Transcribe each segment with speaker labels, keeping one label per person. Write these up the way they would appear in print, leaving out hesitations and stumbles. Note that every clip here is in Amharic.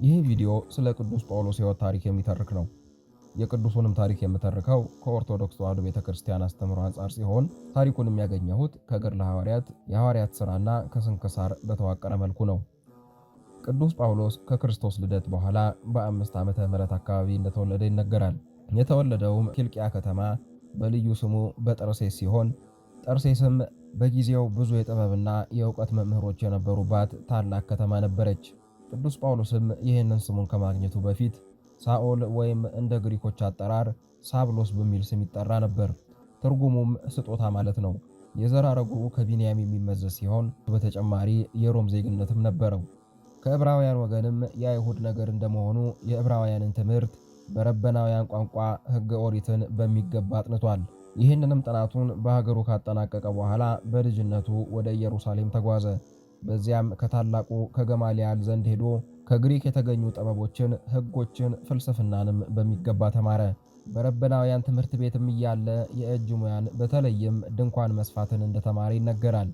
Speaker 1: ይህ ቪዲዮ ስለ ቅዱስ ጳውሎስ ሕይወት ታሪክ የሚተርክ ነው። የቅዱሱንም ታሪክ የምተርከው ከኦርቶዶክስ ተዋሕዶ ቤተክርስቲያን አስተምህሮ አንጻር ሲሆን ታሪኩንም ያገኘሁት ከገድለ ሐዋርያት፣ የሐዋርያት ሥራና ከስንክሳር በተዋቀረ መልኩ ነው። ቅዱስ ጳውሎስ ከክርስቶስ ልደት በኋላ በ5 ዓመተ ምህረት አካባቢ እንደተወለደ ይነገራል። የተወለደውም ኪልቅያ ከተማ በልዩ ስሙ በጠርሴስ ሲሆን ጠርሴስም በጊዜው ብዙ የጥበብና የእውቀት መምህሮች የነበሩባት ታላቅ ከተማ ነበረች። ቅዱስ ጳውሎስም ይህንን ስሙን ከማግኘቱ በፊት ሳኦል ወይም እንደ ግሪኮች አጠራር ሳብሎስ በሚል ስም ይጠራ ነበር። ትርጉሙም ስጦታ ማለት ነው። የዘር ሐረጉ ከቢንያም የሚመዘዝ ሲሆን በተጨማሪ የሮም ዜግነትም ነበረው። ከዕብራውያን ወገንም የአይሁድ ነገር እንደመሆኑ የዕብራውያንን ትምህርት በረበናውያን ቋንቋ ሕገ ኦሪትን በሚገባ አጥንቷል። ይህንንም ጥናቱን በሀገሩ ካጠናቀቀ በኋላ በልጅነቱ ወደ ኢየሩሳሌም ተጓዘ። በዚያም ከታላቁ ከገማልያል ዘንድ ሄዶ ከግሪክ የተገኙ ጥበቦችን፣ ሕጎችን፣ ፍልስፍናንም በሚገባ ተማረ። በረበናውያን ትምህርት ቤትም እያለ የእጅ ሙያን በተለይም ድንኳን መስፋትን እንደተማረ ይነገራል።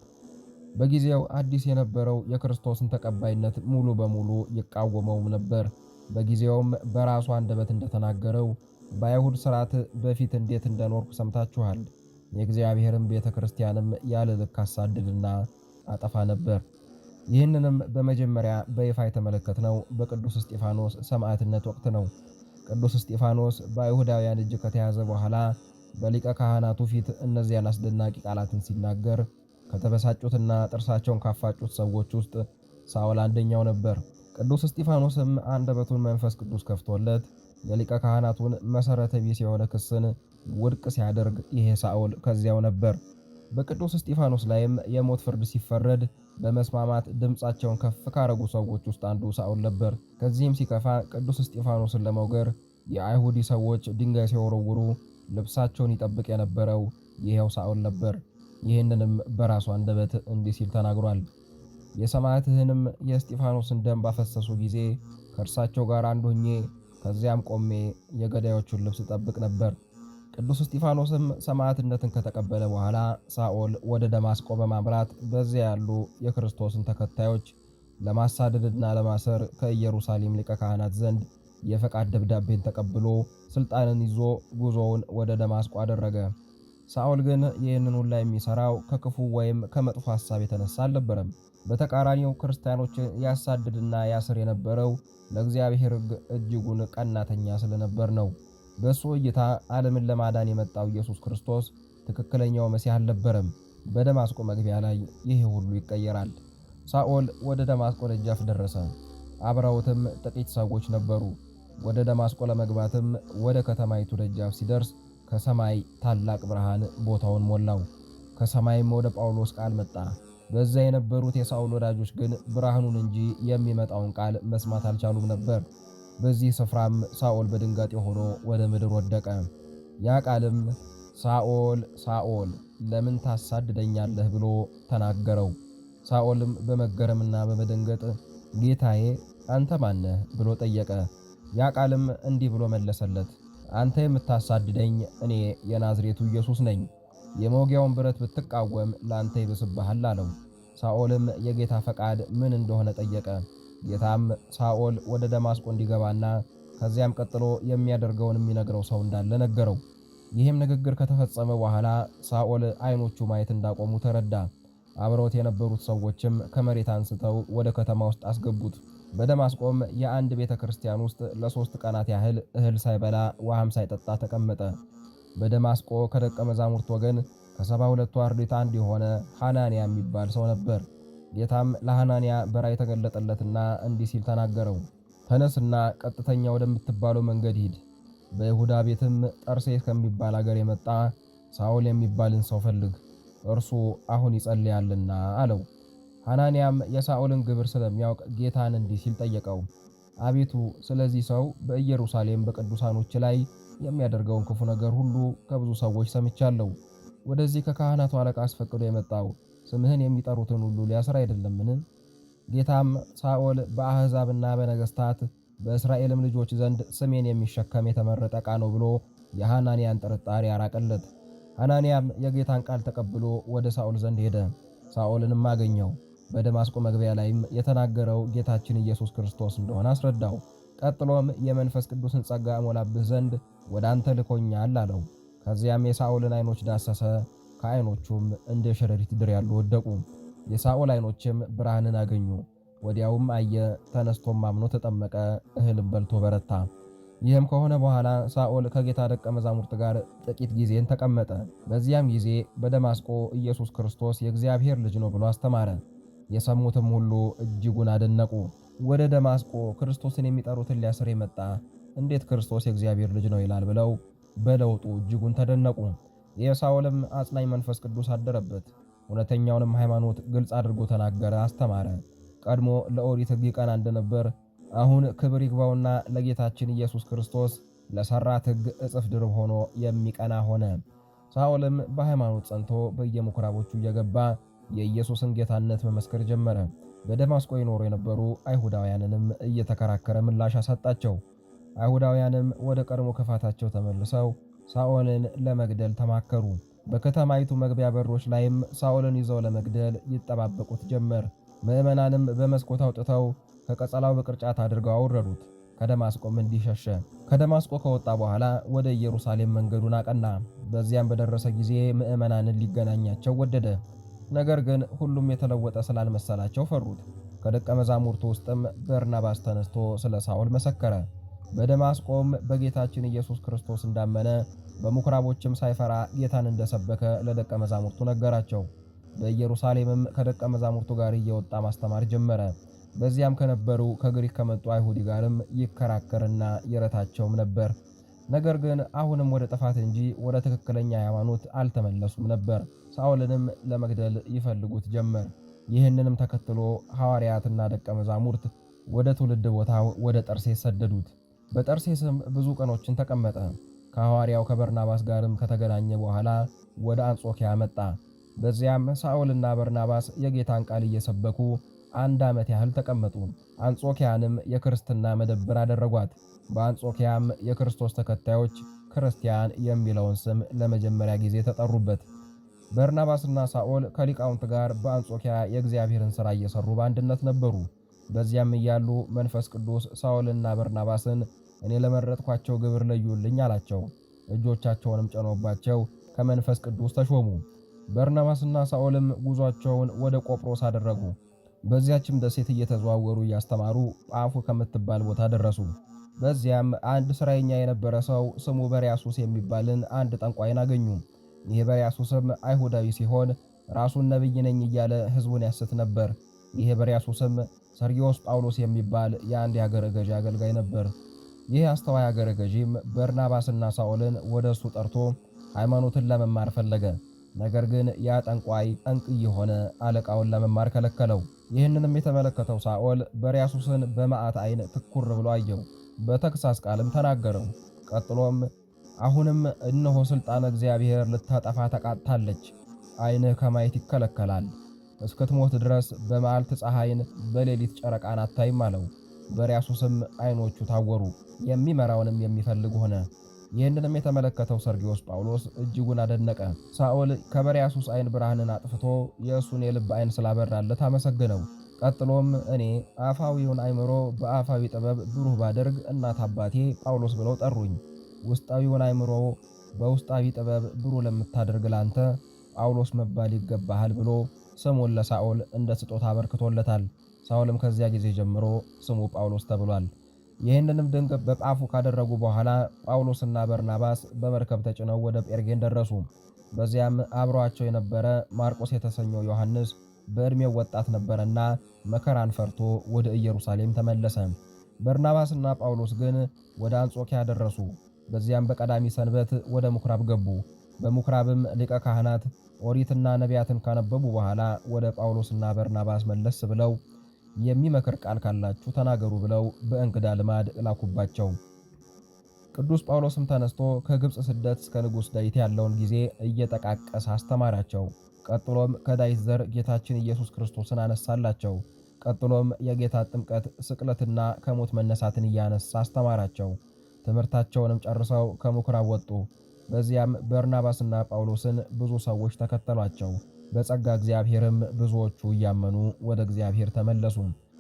Speaker 1: በጊዜው አዲስ የነበረው የክርስቶስን ተቀባይነት ሙሉ በሙሉ ይቃወመውም ነበር። በጊዜውም በራሱ አንደበት እንደተናገረው በአይሁድ ሥርዓት በፊት እንዴት እንደኖርኩ ሰምታችኋል። የእግዚአብሔርም ቤተ ክርስቲያንም ያለ ልክ አሳድድና አጠፋ ነበር። ይህንንም በመጀመሪያ በይፋ የተመለከትነው በቅዱስ እስጢፋኖስ ሰማዕትነት ወቅት ነው። ቅዱስ እስጢፋኖስ በአይሁዳውያን እጅ ከተያዘ በኋላ በሊቀ ካህናቱ ፊት እነዚያን አስደናቂ ቃላትን ሲናገር ከተበሳጩትና ጥርሳቸውን ካፋጩት ሰዎች ውስጥ ሳኦል አንደኛው ነበር። ቅዱስ እስጢፋኖስም አንደበቱን መንፈስ ቅዱስ ከፍቶለት የሊቀ ካህናቱን መሠረተ ቢስ የሆነ ክስን ውድቅ ሲያደርግ ይሄ ሳኦል ከዚያው ነበር። በቅዱስ እስጢፋኖስ ላይም የሞት ፍርድ ሲፈረድ በመስማማት ድምፃቸውን ከፍ ካረጉ ሰዎች ውስጥ አንዱ ሳኦል ነበር። ከዚህም ሲከፋ ቅዱስ እስጢፋኖስን ለመውገር የአይሁዲ ሰዎች ድንጋይ ሲወረውሩ ልብሳቸውን ይጠብቅ የነበረው ይሄው ሳኦል ነበር። ይህንንም በራሱ አንደበት እንዲህ ሲል ተናግሯል። የሰማዕትህንም የእስጢፋኖስን ደም ባፈሰሱ ጊዜ ከእርሳቸው ጋር አንድ ሆኜ ከዚያም ቆሜ የገዳዮቹን ልብስ ጠብቅ ነበር። ቅዱስ እስጢፋኖስም ሰማዕትነትን ከተቀበለ በኋላ ሳኦል ወደ ደማስቆ በማምራት በዚያ ያሉ የክርስቶስን ተከታዮች ለማሳደድና ለማሰር ከኢየሩሳሌም ሊቀ ካህናት ዘንድ የፈቃድ ደብዳቤን ተቀብሎ ስልጣንን ይዞ ጉዞውን ወደ ደማስቆ አደረገ። ሳኦል ግን ይህንን ሁሉ የሚሰራው ከክፉ ወይም ከመጥፎ ሐሳብ የተነሳ አልነበረም። በተቃራኒው ክርስቲያኖችን ያሳድድና ያስር የነበረው ለእግዚአብሔር ሕግ እጅጉን ቀናተኛ ስለነበር ነው። በእሱ እይታ ዓለምን ለማዳን የመጣው ኢየሱስ ክርስቶስ ትክክለኛው መሲህ አልነበረም። በደማስቆ መግቢያ ላይ ይህ ሁሉ ይቀየራል። ሳኦል ወደ ደማስቆ ደጃፍ ደረሰ። አብረውትም ጥቂት ሰዎች ነበሩ። ወደ ደማስቆ ለመግባትም ወደ ከተማይቱ ደጃፍ ሲደርስ ከሰማይ ታላቅ ብርሃን ቦታውን ሞላው። ከሰማይም ወደ ጳውሎስ ቃል መጣ። በዚያ የነበሩት የሳኦል ወዳጆች ግን ብርሃኑን እንጂ የሚመጣውን ቃል መስማት አልቻሉም ነበር። በዚህ ስፍራም ሳኦል በድንጋጤ ሆኖ ወደ ምድር ወደቀ። ያ ቃልም ሳኦል ሳኦል ለምን ታሳድደኛለህ ብሎ ተናገረው። ሳኦልም በመገረምና በመደንገጥ ጌታዬ አንተ ማነህ ብሎ ጠየቀ። ያ ቃልም እንዲህ ብሎ መለሰለት፣ አንተ የምታሳድደኝ እኔ የናዝሬቱ ኢየሱስ ነኝ። የመውጊያውን ብረት ብትቃወም ለአንተ ይብስብሃል አለው። ሳኦልም የጌታ ፈቃድ ምን እንደሆነ ጠየቀ። ጌታም ሳኦል ወደ ደማስቆ እንዲገባና ከዚያም ቀጥሎ የሚያደርገውን የሚነግረው ሰው እንዳለ ነገረው። ይህም ንግግር ከተፈጸመ በኋላ ሳኦል ዓይኖቹ ማየት እንዳቆሙ ተረዳ። አብረውት የነበሩት ሰዎችም ከመሬት አንስተው ወደ ከተማ ውስጥ አስገቡት። በደማስቆም የአንድ ቤተ ክርስቲያን ውስጥ ለ3 ቀናት ያህል እህል ሳይበላ ውሃም ሳይጠጣ ተቀመጠ። በደማስቆ ከደቀ መዛሙርት ወገን ከ72ቱ አርድእት አንዱ የሆነ ሐናንያ የሚባል ሰው ነበር። ጌታም ለሐናንያ በራእይ ተገለጠለትና እንዲህ ሲል ተናገረው፣ ተነስና ቀጥተኛ ወደምትባለው መንገድ ሂድ። በይሁዳ ቤትም ጠርሴስ ከሚባል አገር የመጣ ሳኦል የሚባልን ሰው ፈልግ፣ እርሱ አሁን ይጸልያልና አለው። ሐናንያም የሳኦልን ግብር ስለሚያውቅ ጌታን እንዲህ ሲል ጠየቀው፣ አቤቱ ስለዚህ ሰው በኢየሩሳሌም በቅዱሳኖች ላይ የሚያደርገውን ክፉ ነገር ሁሉ ከብዙ ሰዎች ሰምቻለሁ። ወደዚህ ከካህናቱ አለቃ አስፈቅዶ የመጣው ስምህን የሚጠሩትን ሁሉ ሊያስር አይደለምን? ጌታም ሳኦል በአሕዛብና በነገሥታት በእስራኤልም ልጆች ዘንድ ስሜን የሚሸከም የተመረጠ ዕቃ ነው ብሎ የሐናንያን ጥርጣሬ አራቀለት። ሐናንያም የጌታን ቃል ተቀብሎ ወደ ሳኦል ዘንድ ሄደ። ሳኦልንም አገኘው። በደማስቆ መግቢያ ላይም የተናገረው ጌታችን ኢየሱስ ክርስቶስ እንደሆነ አስረዳው። ቀጥሎም የመንፈስ ቅዱስን ጸጋ እሞላብህ ዘንድ ወደ አንተ ልኮኛል አለው። ከዚያም የሳኦልን ዓይኖች ዳሰሰ። ከዓይኖቹም እንደ ሸረሪት ድር ያሉ ወደቁ። የሳኦል ዓይኖችም ብርሃንን አገኙ። ወዲያውም አየ። ተነስቶም አምኖ ተጠመቀ። እህልም በልቶ በረታ። ይህም ከሆነ በኋላ ሳኦል ከጌታ ደቀ መዛሙርት ጋር ጥቂት ጊዜን ተቀመጠ። በዚያም ጊዜ በደማስቆ ኢየሱስ ክርስቶስ የእግዚአብሔር ልጅ ነው ብሎ አስተማረ። የሰሙትም ሁሉ እጅጉን አደነቁ። ወደ ደማስቆ ክርስቶስን የሚጠሩትን ሊያስር የመጣ እንዴት ክርስቶስ የእግዚአብሔር ልጅ ነው ይላል ብለው በለውጡ እጅጉን ተደነቁ። የሳኦልም አጽናኝ መንፈስ ቅዱስ አደረበት። እውነተኛውንም ሃይማኖት ግልጽ አድርጎ ተናገረ፣ አስተማረ። ቀድሞ ለኦሪት ሕግ ይቀና እንደነበር አሁን ክብር ይግባውና ለጌታችን ኢየሱስ ክርስቶስ ለሰራት ሕግ እጥፍ ድርብ ሆኖ የሚቀና ሆነ። ሳኦልም በሃይማኖት ጸንቶ በየምኩራቦቹ እየገባ የኢየሱስን ጌታነት መመስከር ጀመረ። በደማስቆ ይኖሩ የነበሩ አይሁዳውያንንም እየተከራከረ ምላሽ አሰጣቸው። አይሁዳውያንም ወደ ቀድሞ ክፋታቸው ተመልሰው ሳኦልን ለመግደል ተማከሩ። በከተማይቱ መግቢያ በሮች ላይም ሳኦልን ይዘው ለመግደል ይጠባበቁት ጀመር። ምዕመናንም በመስኮት አውጥተው ከቀጸላው በቅርጫት አድርገው አወረዱት። ከደማስቆም እንዲሸሸ ከደማስቆ ከወጣ በኋላ ወደ ኢየሩሳሌም መንገዱን አቀና። በዚያም በደረሰ ጊዜ ምዕመናንን ሊገናኛቸው ወደደ። ነገር ግን ሁሉም የተለወጠ ስላልመሰላቸው ፈሩት። ከደቀ መዛሙርቱ ውስጥም በርናባስ ተነስቶ ስለ ሳኦል መሰከረ። በደማስቆም በጌታችን ኢየሱስ ክርስቶስ እንዳመነ በምኩራቦችም ሳይፈራ ጌታን እንደሰበከ ለደቀ መዛሙርቱ ነገራቸው። በኢየሩሳሌምም ከደቀ መዛሙርቱ ጋር እየወጣ ማስተማር ጀመረ። በዚያም ከነበሩ ከግሪክ ከመጡ አይሁድ ጋርም ይከራከርና ይረታቸውም ነበር። ነገር ግን አሁንም ወደ ጥፋት እንጂ ወደ ትክክለኛ ሃይማኖት አልተመለሱም ነበር። ሳኦልንም ለመግደል ይፈልጉት ጀመር። ይህንንም ተከትሎ ሐዋርያትና ደቀ መዛሙርት ወደ ትውልድ ቦታው ወደ ጠርሴስ ሰደዱት። በጠርሴስም ብዙ ቀኖችን ተቀመጠ። ከሐዋርያው ከበርናባስ ጋርም ከተገናኘ በኋላ ወደ አንጾኪያ መጣ። በዚያም ሳኦልና በርናባስ የጌታን ቃል እየሰበኩ 1 ዓመት ያህል ተቀመጡ። አንጾኪያንም የክርስትና መደብር አደረጓት። በአንጾኪያም የክርስቶስ ተከታዮች ክርስቲያን የሚለውን ስም ለመጀመሪያ ጊዜ ተጠሩበት። በርናባስና ሳኦል ከሊቃውንት ጋር በአንጾኪያ የእግዚአብሔርን ሥራ እየሰሩ በአንድነት ነበሩ። በዚያም እያሉ መንፈስ ቅዱስ ሳኦልና በርናባስን እኔ ለመረጥኳቸው ግብር ለዩልኝ አላቸው። እጆቻቸውንም ጭኖባቸው ከመንፈስ ቅዱስ ተሾሙ። በርናባስና ሳኦልም ጉዟቸውን ወደ ቆጵሮስ አደረጉ። በዚያችም ደሴት እየተዘዋወሩ እያስተማሩ ጳፉ ከምትባል ቦታ ደረሱ። በዚያም አንድ ሥራየኛ የነበረ ሰው ስሙ በርያሱስ የሚባልን አንድ ጠንቋይን አገኙ። ይህ በርያሱስም አይሁዳዊ ሲሆን ራሱን ነቢይ ነኝ እያለ ሕዝቡን ያስት ነበር። ይህ በርያሱስም ሰርጊዮስ ጳውሎስ የሚባል የአንድ የአገረ ገዢ አገልጋይ ነበር። ይህ አስተዋይ አገረ ገዢም በርናባስና ሳኦልን ወደ እሱ ጠርቶ ሃይማኖትን ለመማር ፈለገ። ነገር ግን ያ ጠንቋይ ጠንቅ የሆነ አለቃውን ለመማር ከለከለው። ይህንንም የተመለከተው ሳኦል በርያሱስን በመዓት ዓይን ትኩር ብሎ አየው። በተክሳስ ቃልም ተናገረው። ቀጥሎም አሁንም እነሆ ሥልጣነ እግዚአብሔር ልታጠፋ ተቃጥታለች። ዓይንህ ከማየት ይከለከላል። እስክትሞት ድረስ በመዓልት ፀሐይን በሌሊት ጨረቃን አታይም አለው። በርያሱስም ዓይኖቹ ታወሩ፣ የሚመራውንም የሚፈልግ ሆነ። ይህንንም የተመለከተው ሰርጊዮስ ጳውሎስ እጅጉን አደነቀ። ሳኦል ከበርያሱስ ዓይን ብርሃንን አጥፍቶ የእሱን የልብ ዓይን ስላበራለት አመሰግነው። ቀጥሎም እኔ አፋዊውን አእምሮ በአፋዊ ጥበብ ብሩህ ባደርግ እናት አባቴ ጳውሎስ ብለው ጠሩኝ። ውስጣዊውን አእምሮ በውስጣዊ ጥበብ ብሩህ ለምታደርግ ላንተ ጳውሎስ መባል ይገባሃል ብሎ ስሙን ለሳኦል እንደ ስጦታ አበርክቶለታል። ሳኦልም ከዚያ ጊዜ ጀምሮ ስሙ ጳውሎስ ተብሏል። ይህንንም ድንቅ በጳፉ ካደረጉ በኋላ ጳውሎስና በርናባስ በመርከብ ተጭነው ወደ ጴርጌን ደረሱ። በዚያም አብሯቸው የነበረ ማርቆስ የተሰኘው ዮሐንስ በዕድሜው ወጣት ነበረና መከራን ፈርቶ ወደ ኢየሩሳሌም ተመለሰ። በርናባስና ጳውሎስ ግን ወደ አንጾኪያ ደረሱ። በዚያም በቀዳሚ ሰንበት ወደ ምኩራብ ገቡ። በምኩራብም ሊቀ ካህናት ኦሪትና ነቢያትን ካነበቡ በኋላ ወደ ጳውሎስና በርናባስ መለስ ብለው የሚመክር ቃል ካላችሁ ተናገሩ ብለው በእንግዳ ልማድ ላኩባቸው። ቅዱስ ጳውሎስም ተነስቶ ከግብፅ ስደት እስከ ንጉሥ ዳዊት ያለውን ጊዜ እየጠቃቀሰ አስተማራቸው። ቀጥሎም ከዳዊት ዘር ጌታችን ኢየሱስ ክርስቶስን አነሳላቸው። ቀጥሎም የጌታ ጥምቀት፣ ስቅለትና ከሞት መነሳትን እያነሳ አስተማራቸው። ትምህርታቸውንም ጨርሰው ከምኩራብ ወጡ። በዚያም በርናባስና ጳውሎስን ብዙ ሰዎች ተከተሏቸው። በጸጋ እግዚአብሔርም ብዙዎቹ እያመኑ ወደ እግዚአብሔር ተመለሱ።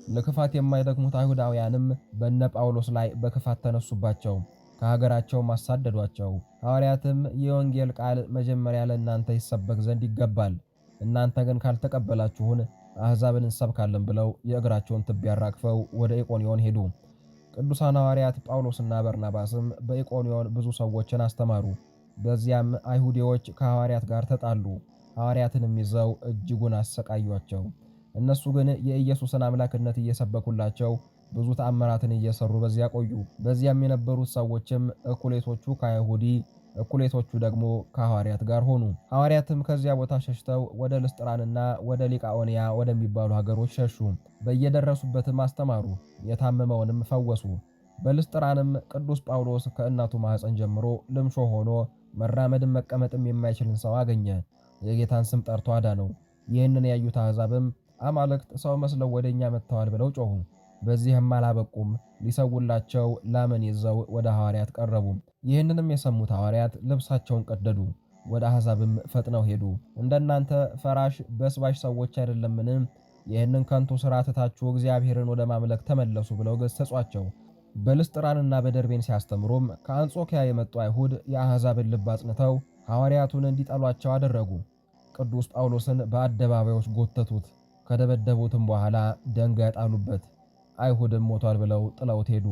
Speaker 1: ለክፋት የማይደክሙት አይሁዳውያንም በነ ጳውሎስ ላይ በክፋት ተነሱባቸው፣ ከሀገራቸውም አሳደዷቸው። ሐዋርያትም የወንጌል ቃል መጀመሪያ ለእናንተ ይሰበክ ዘንድ ይገባል፣ እናንተ ግን ካልተቀበላችሁን አሕዛብን እንሰብካለን ብለው የእግራቸውን ትቢያ አራግፈው ወደ ኢቆንዮን ሄዱ። ቅዱሳን ሐዋርያት ጳውሎስና በርናባስም በኢቆንዮን ብዙ ሰዎችን አስተማሩ። በዚያም አይሁዴዎች ከሐዋርያት ጋር ተጣሉ። ሐዋርያትንም ይዘው እጅጉን አሰቃዩአቸው። እነሱ ግን የኢየሱስን አምላክነት እየሰበኩላቸው ብዙ ተአምራትን እየሰሩ በዚያ ቆዩ። በዚያም የነበሩት ሰዎችም እኩሌቶቹ ከአይሁዲ እኩሌቶቹ ደግሞ ከሐዋርያት ጋር ሆኑ። ሐዋርያትም ከዚያ ቦታ ሸሽተው ወደ ልስጥራንና ወደ ሊቃኦንያ ወደሚባሉ ሀገሮች ሸሹ። በየደረሱበትም አስተማሩ፣ የታመመውንም ፈወሱ። በልስጥራንም ቅዱስ ጳውሎስ ከእናቱ ማኅፀን ጀምሮ ልምሾ ሆኖ መራመድም መቀመጥም የማይችልን ሰው አገኘ። የጌታን ስም ጠርቶ አዳነው። ይህንን ያዩት አሕዛብም አማልክት ሰው መስለው ወደ እኛ መጥተዋል ብለው ጮኹ። በዚህም አላበቁም። ሊሰውላቸው ላምን ይዘው ወደ ሐዋርያት ቀረቡ። ይህንንም የሰሙት ሐዋርያት ልብሳቸውን ቀደዱ፣ ወደ አሕዛብም ፈጥነው ሄዱ። እንደናንተ ፈራሽ በስባሽ ሰዎች አይደለምን? ይህንን ከንቱ ሥራ ትታችሁ እግዚአብሔርን ወደ ማምለክ ተመለሱ ብለው ገሰጿቸው። በልስጥራንና በደርቤን ሲያስተምሩም ከአንጾኪያ የመጡ አይሁድ የአሕዛብን ልብ አጽንተው ሐዋርያቱን እንዲጠሏቸው አደረጉ። ቅዱስ ጳውሎስን በአደባባዮች ጎተቱት። ከደበደቡትም በኋላ ድንጋይ ጣሉበት። አይሁድም ሞቷል ብለው ጥለውት ሄዱ።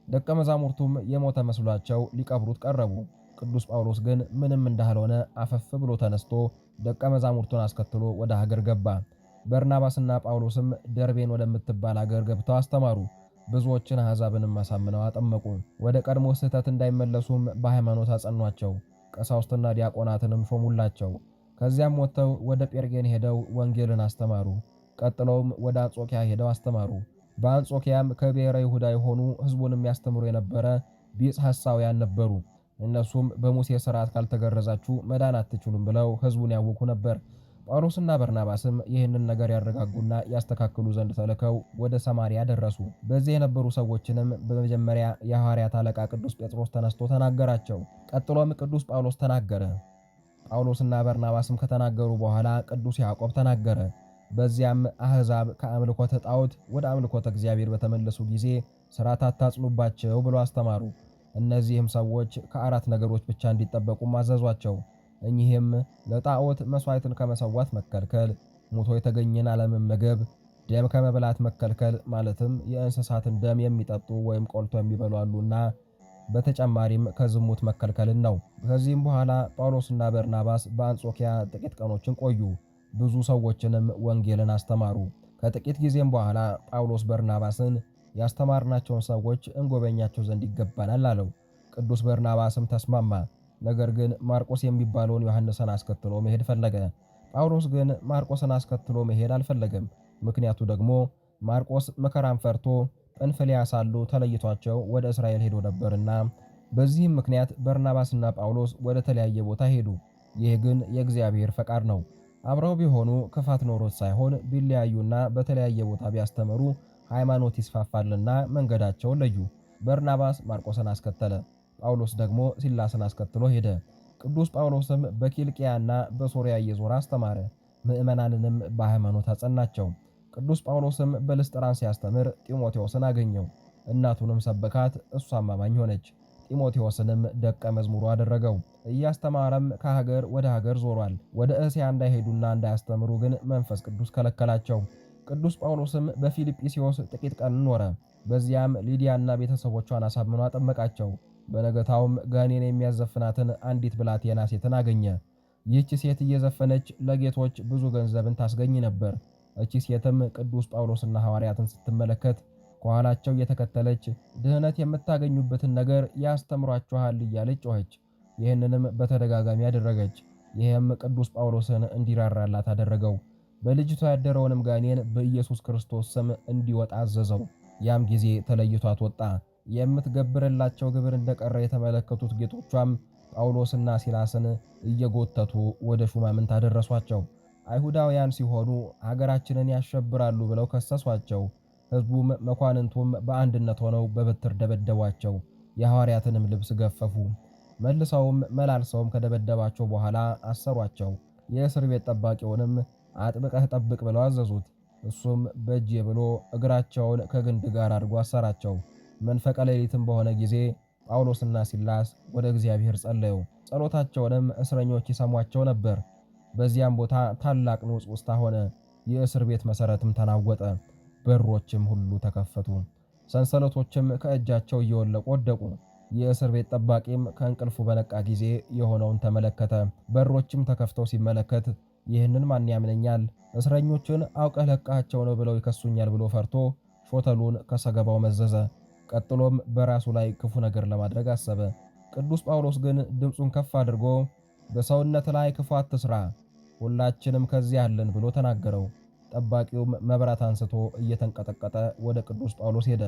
Speaker 1: ደቀ መዛሙርቱም የሞተ መስሏቸው ሊቀብሩት ቀረቡ። ቅዱስ ጳውሎስ ግን ምንም እንዳልሆነ አፈፍ ብሎ ተነስቶ ደቀ መዛሙርቱን አስከትሎ ወደ ሀገር ገባ። በርናባስና ጳውሎስም ደርቤን ወደምትባል ሀገር ገብተው አስተማሩ። ብዙዎችን አሕዛብንም አሳምነው አጠመቁ። ወደ ቀድሞ ስህተት እንዳይመለሱም በሃይማኖት አጸኗቸው። ቀሳውስትና ዲያቆናትንም ሾሙላቸው። ከዚያም ወጥተው ወደ ጴርጌን ሄደው ወንጌልን አስተማሩ። ቀጥለውም ወደ አንጾኪያ ሄደው አስተማሩ። በአንጾኪያም ከብሔረ ይሁዳ የሆኑ ሕዝቡንም ያስተምሩ የነበረ ቢጽ ሐሳውያን ነበሩ። እነሱም በሙሴ ሥርዓት ካልተገረዛችሁ መዳን አትችሉም ብለው ሕዝቡን ያውኩ ነበር። ጳውሎስና በርናባስም ይህንን ነገር ያረጋጉና ያስተካክሉ ዘንድ ተልከው ወደ ሰማርያ ደረሱ። በዚህ የነበሩ ሰዎችንም በመጀመሪያ የሐዋርያት አለቃ ቅዱስ ጴጥሮስ ተነስቶ ተናገራቸው። ቀጥሎም ቅዱስ ጳውሎስ ተናገረ። ጳውሎስና በርናባስም ከተናገሩ በኋላ ቅዱስ ያዕቆብ ተናገረ። በዚያም አሕዛብ ከአምልኮተ ጣዖት ወደ አምልኮተ እግዚአብሔር በተመለሱ ጊዜ ሥርዓት አታጽኑባቸው ብሎ አስተማሩ። እነዚህም ሰዎች ከአራት ነገሮች ብቻ እንዲጠበቁም አዘዟቸው። እኚህም ለጣዖት መሥዋዕትን ከመሰዋት መከልከል፣ ሙቶ የተገኘን አለመመገብ፣ ደም ከመብላት መከልከል ማለትም የእንስሳትን ደም የሚጠጡ ወይም ቆልቶ የሚበሉ አሉና፣ በተጨማሪም ከዝሙት መከልከልን ነው። ከዚህም በኋላ ጳውሎስና በርናባስ በአንጾኪያ ጥቂት ቀኖችን ቆዩ። ብዙ ሰዎችንም ወንጌልን አስተማሩ። ከጥቂት ጊዜም በኋላ ጳውሎስ በርናባስን ያስተማርናቸውን ሰዎች እንጎበኛቸው ዘንድ ይገባናል አለው። ቅዱስ በርናባስም ተስማማ። ነገር ግን ማርቆስ የሚባለውን ዮሐንስን አስከትሎ መሄድ ፈለገ። ጳውሎስ ግን ማርቆስን አስከትሎ መሄድ አልፈለገም። ምክንያቱ ደግሞ ማርቆስ መከራን ፈርቶ ጵንፍልያ ሳሉ ተለይቷቸው ወደ እስራኤል ሄዶ ነበርና፣ በዚህም ምክንያት በርናባስና ጳውሎስ ወደ ተለያየ ቦታ ሄዱ። ይህ ግን የእግዚአብሔር ፈቃድ ነው። አብረው ቢሆኑ ክፋት ኖሮት ሳይሆን ቢለያዩና በተለያየ ቦታ ቢያስተምሩ ሃይማኖት ይስፋፋልና መንገዳቸውን ለዩ። በርናባስ ማርቆስን አስከተለ። ጳውሎስ ደግሞ ሲላስን አስከትሎ ሄደ። ቅዱስ ጳውሎስም በኪልቅያና በሶርያ እየዞረ አስተማረ። ምዕመናንንም በሃይማኖት አጸናቸው። ቅዱስ ጳውሎስም በልስጥራን ሲያስተምር ጢሞቴዎስን አገኘው። እናቱንም ሰበካት፣ እሷም አማኝ ሆነች። ጢሞቴዎስንም ደቀ መዝሙሩ አደረገው። እያስተማረም ከሀገር ወደ ሀገር ዞሯል። ወደ እስያ እንዳይሄዱና እንዳያስተምሩ ግን መንፈስ ቅዱስ ከለከላቸው። ቅዱስ ጳውሎስም በፊልጵስዩስ ጥቂት ቀን ኖረ። በዚያም ሊዲያና ቤተሰቦቿን አሳምኖ አጠመቃቸው። በነገታውም ጋኔን የሚያዘፍናትን አንዲት ብላቴና ሴትን አገኘ። ይህች ሴት እየዘፈነች ለጌቶች ብዙ ገንዘብን ታስገኝ ነበር። እቺ ሴትም ቅዱስ ጳውሎስና ሐዋርያትን ስትመለከት ከኋላቸው እየተከተለች ድህነት የምታገኙበትን ነገር ያስተምሯችኋል እያለች ጮኸች። ይህንንም በተደጋጋሚ አደረገች። ይህም ቅዱስ ጳውሎስን እንዲራራላት አደረገው። በልጅቷ ያደረውንም ጋኔን በኢየሱስ ክርስቶስ ስም እንዲወጣ አዘዘው። ያም ጊዜ ተለይቷት ወጣ። የምትገብርላቸው ግብር እንደቀረ የተመለከቱት ጌቶቿም ጳውሎስና ሲላስን እየጎተቱ ወደ ሹማምንት አደረሷቸው። አይሁዳውያን ሲሆኑ ሀገራችንን ያሸብራሉ ብለው ከሰሷቸው። ሕዝቡም መኳንንቱም በአንድነት ሆነው በበትር ደበደቧቸው። የሐዋርያትንም ልብስ ገፈፉ። መልሰውም መላልሰውም ከደበደባቸው በኋላ አሰሯቸው። የእስር ቤት ጠባቂውንም አጥብቀህ ጠብቅ ብለው አዘዙት። እሱም በእጄ ብሎ እግራቸውን ከግንድ ጋር አድርጎ አሰራቸው። መንፈቀ ሌሊትም በሆነ ጊዜ ጳውሎስና ሲላስ ወደ እግዚአብሔር ጸለዩ። ጸሎታቸውንም እስረኞች ይሰሟቸው ነበር። በዚያም ቦታ ታላቅ ንውጽውጽታ ሆነ። የእስር ቤት መሠረትም ተናወጠ። በሮችም ሁሉ ተከፈቱ። ሰንሰለቶችም ከእጃቸው እየወለቁ ወደቁ። የእስር ቤት ጠባቂም ከእንቅልፉ በነቃ ጊዜ የሆነውን ተመለከተ። በሮችም ተከፍተው ሲመለከት ይህንን ማን ያምነኛል? እስረኞችን አውቀህ ለቃቸው ነው ብለው ይከሱኛል ብሎ ፈርቶ ሾተሉን ከሰገባው መዘዘ። ቀጥሎም በራሱ ላይ ክፉ ነገር ለማድረግ አሰበ። ቅዱስ ጳውሎስ ግን ድምፁን ከፍ አድርጎ በሰውነት ላይ ክፉ አትስራ፣ ሁላችንም ከዚህ አለን ብሎ ተናገረው። ጠባቂውም መብራት አንስቶ እየተንቀጠቀጠ ወደ ቅዱስ ጳውሎስ ሄደ።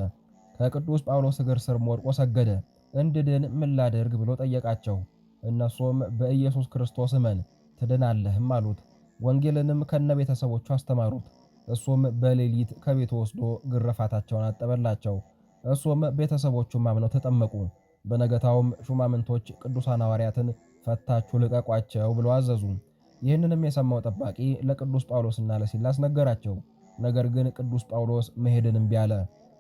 Speaker 1: ከቅዱስ ጳውሎስ እግር ስር ወድቆ ሰገደ። እንድድን ምን ላድርግ ብሎ ጠየቃቸው። እነሱም በኢየሱስ ክርስቶስ እመን ትድናለህም አሉት። ወንጌልንም ከነቤተሰቦቹ አስተማሩት። እሱም በሌሊት ከቤቱ ወስዶ ግርፋታቸውን አጠበላቸው። እሱም ቤተሰቦቹም አምነው ተጠመቁ። በነገታውም ሹማምንቶች ቅዱሳን ሐዋርያትን ፈታችሁ ልቀቋቸው ብሎ አዘዙ። ይህንንም የሰማው ጠባቂ ለቅዱስ ጳውሎስና ለሲላስ ነገራቸው። ነገር ግን ቅዱስ ጳውሎስ መሄድን እምቢ አለ።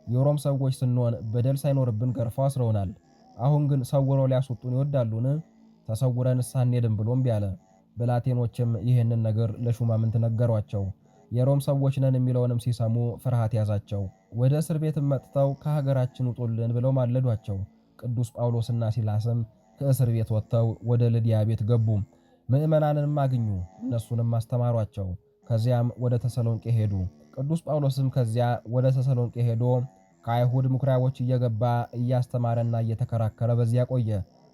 Speaker 1: የሮም ሰዎች ስንሆን በደል ሳይኖርብን ገርፈው አስረውናል። አሁን ግን ሰውረው ሊያስወጡን ይወዳሉን? ተሰውረንስ አንሄድም ብሎ እምቢ አለ። ብላቴኖችም ይህንን ነገር ለሹማምንት ነገሯቸው። የሮም ሰዎች ነን የሚለውንም ሲሰሙ ፍርሃት ያዛቸው። ወደ እስር ቤትም መጥተው ከሀገራችን ውጡልን ብለው ማለዷቸው። ቅዱስ ጳውሎስና ሲላስም ከእስር ቤት ወጥተው ወደ ልድያ ቤት ገቡ። ምዕመናንንም አግኙ፣ እነሱንም አስተማሯቸው። ከዚያም ወደ ተሰሎንቄ ሄዱ። ቅዱስ ጳውሎስም ከዚያ ወደ ተሰሎንቄ ሄዶ ከአይሁድ ምኩራቦች እየገባ እያስተማረና እየተከራከረ በዚያ ቆየ።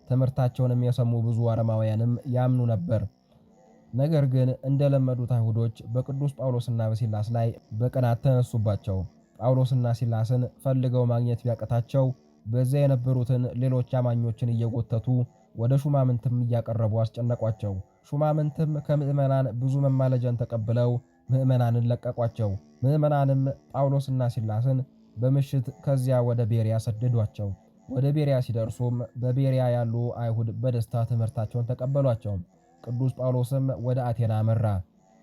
Speaker 1: ትምህርታቸውንም የሰሙ ብዙ አረማውያንም ያምኑ ነበር። ነገር ግን እንደለመዱት አይሁዶች በቅዱስ ጳውሎስና በሲላስ ላይ በቅናት ተነሱባቸው። ጳውሎስና ሲላስን ፈልገው ማግኘት ቢያቀታቸው በዚያ የነበሩትን ሌሎች አማኞችን እየጎተቱ ወደ ሹማምንትም እያቀረቡ አስጨነቋቸው። ሹማምንትም ከምዕመናን ብዙ መማለጃን ተቀብለው ምዕመናንን ለቀቋቸው። ምዕመናንም ጳውሎስና ሲላስን በምሽት ከዚያ ወደ ቤርያ ሰደዷቸው። ወደ ቤርያ ሲደርሱም በቤርያ ያሉ አይሁድ በደስታ ትምህርታቸውን ተቀበሏቸው። ቅዱስ ጳውሎስም ወደ አቴና አመራ።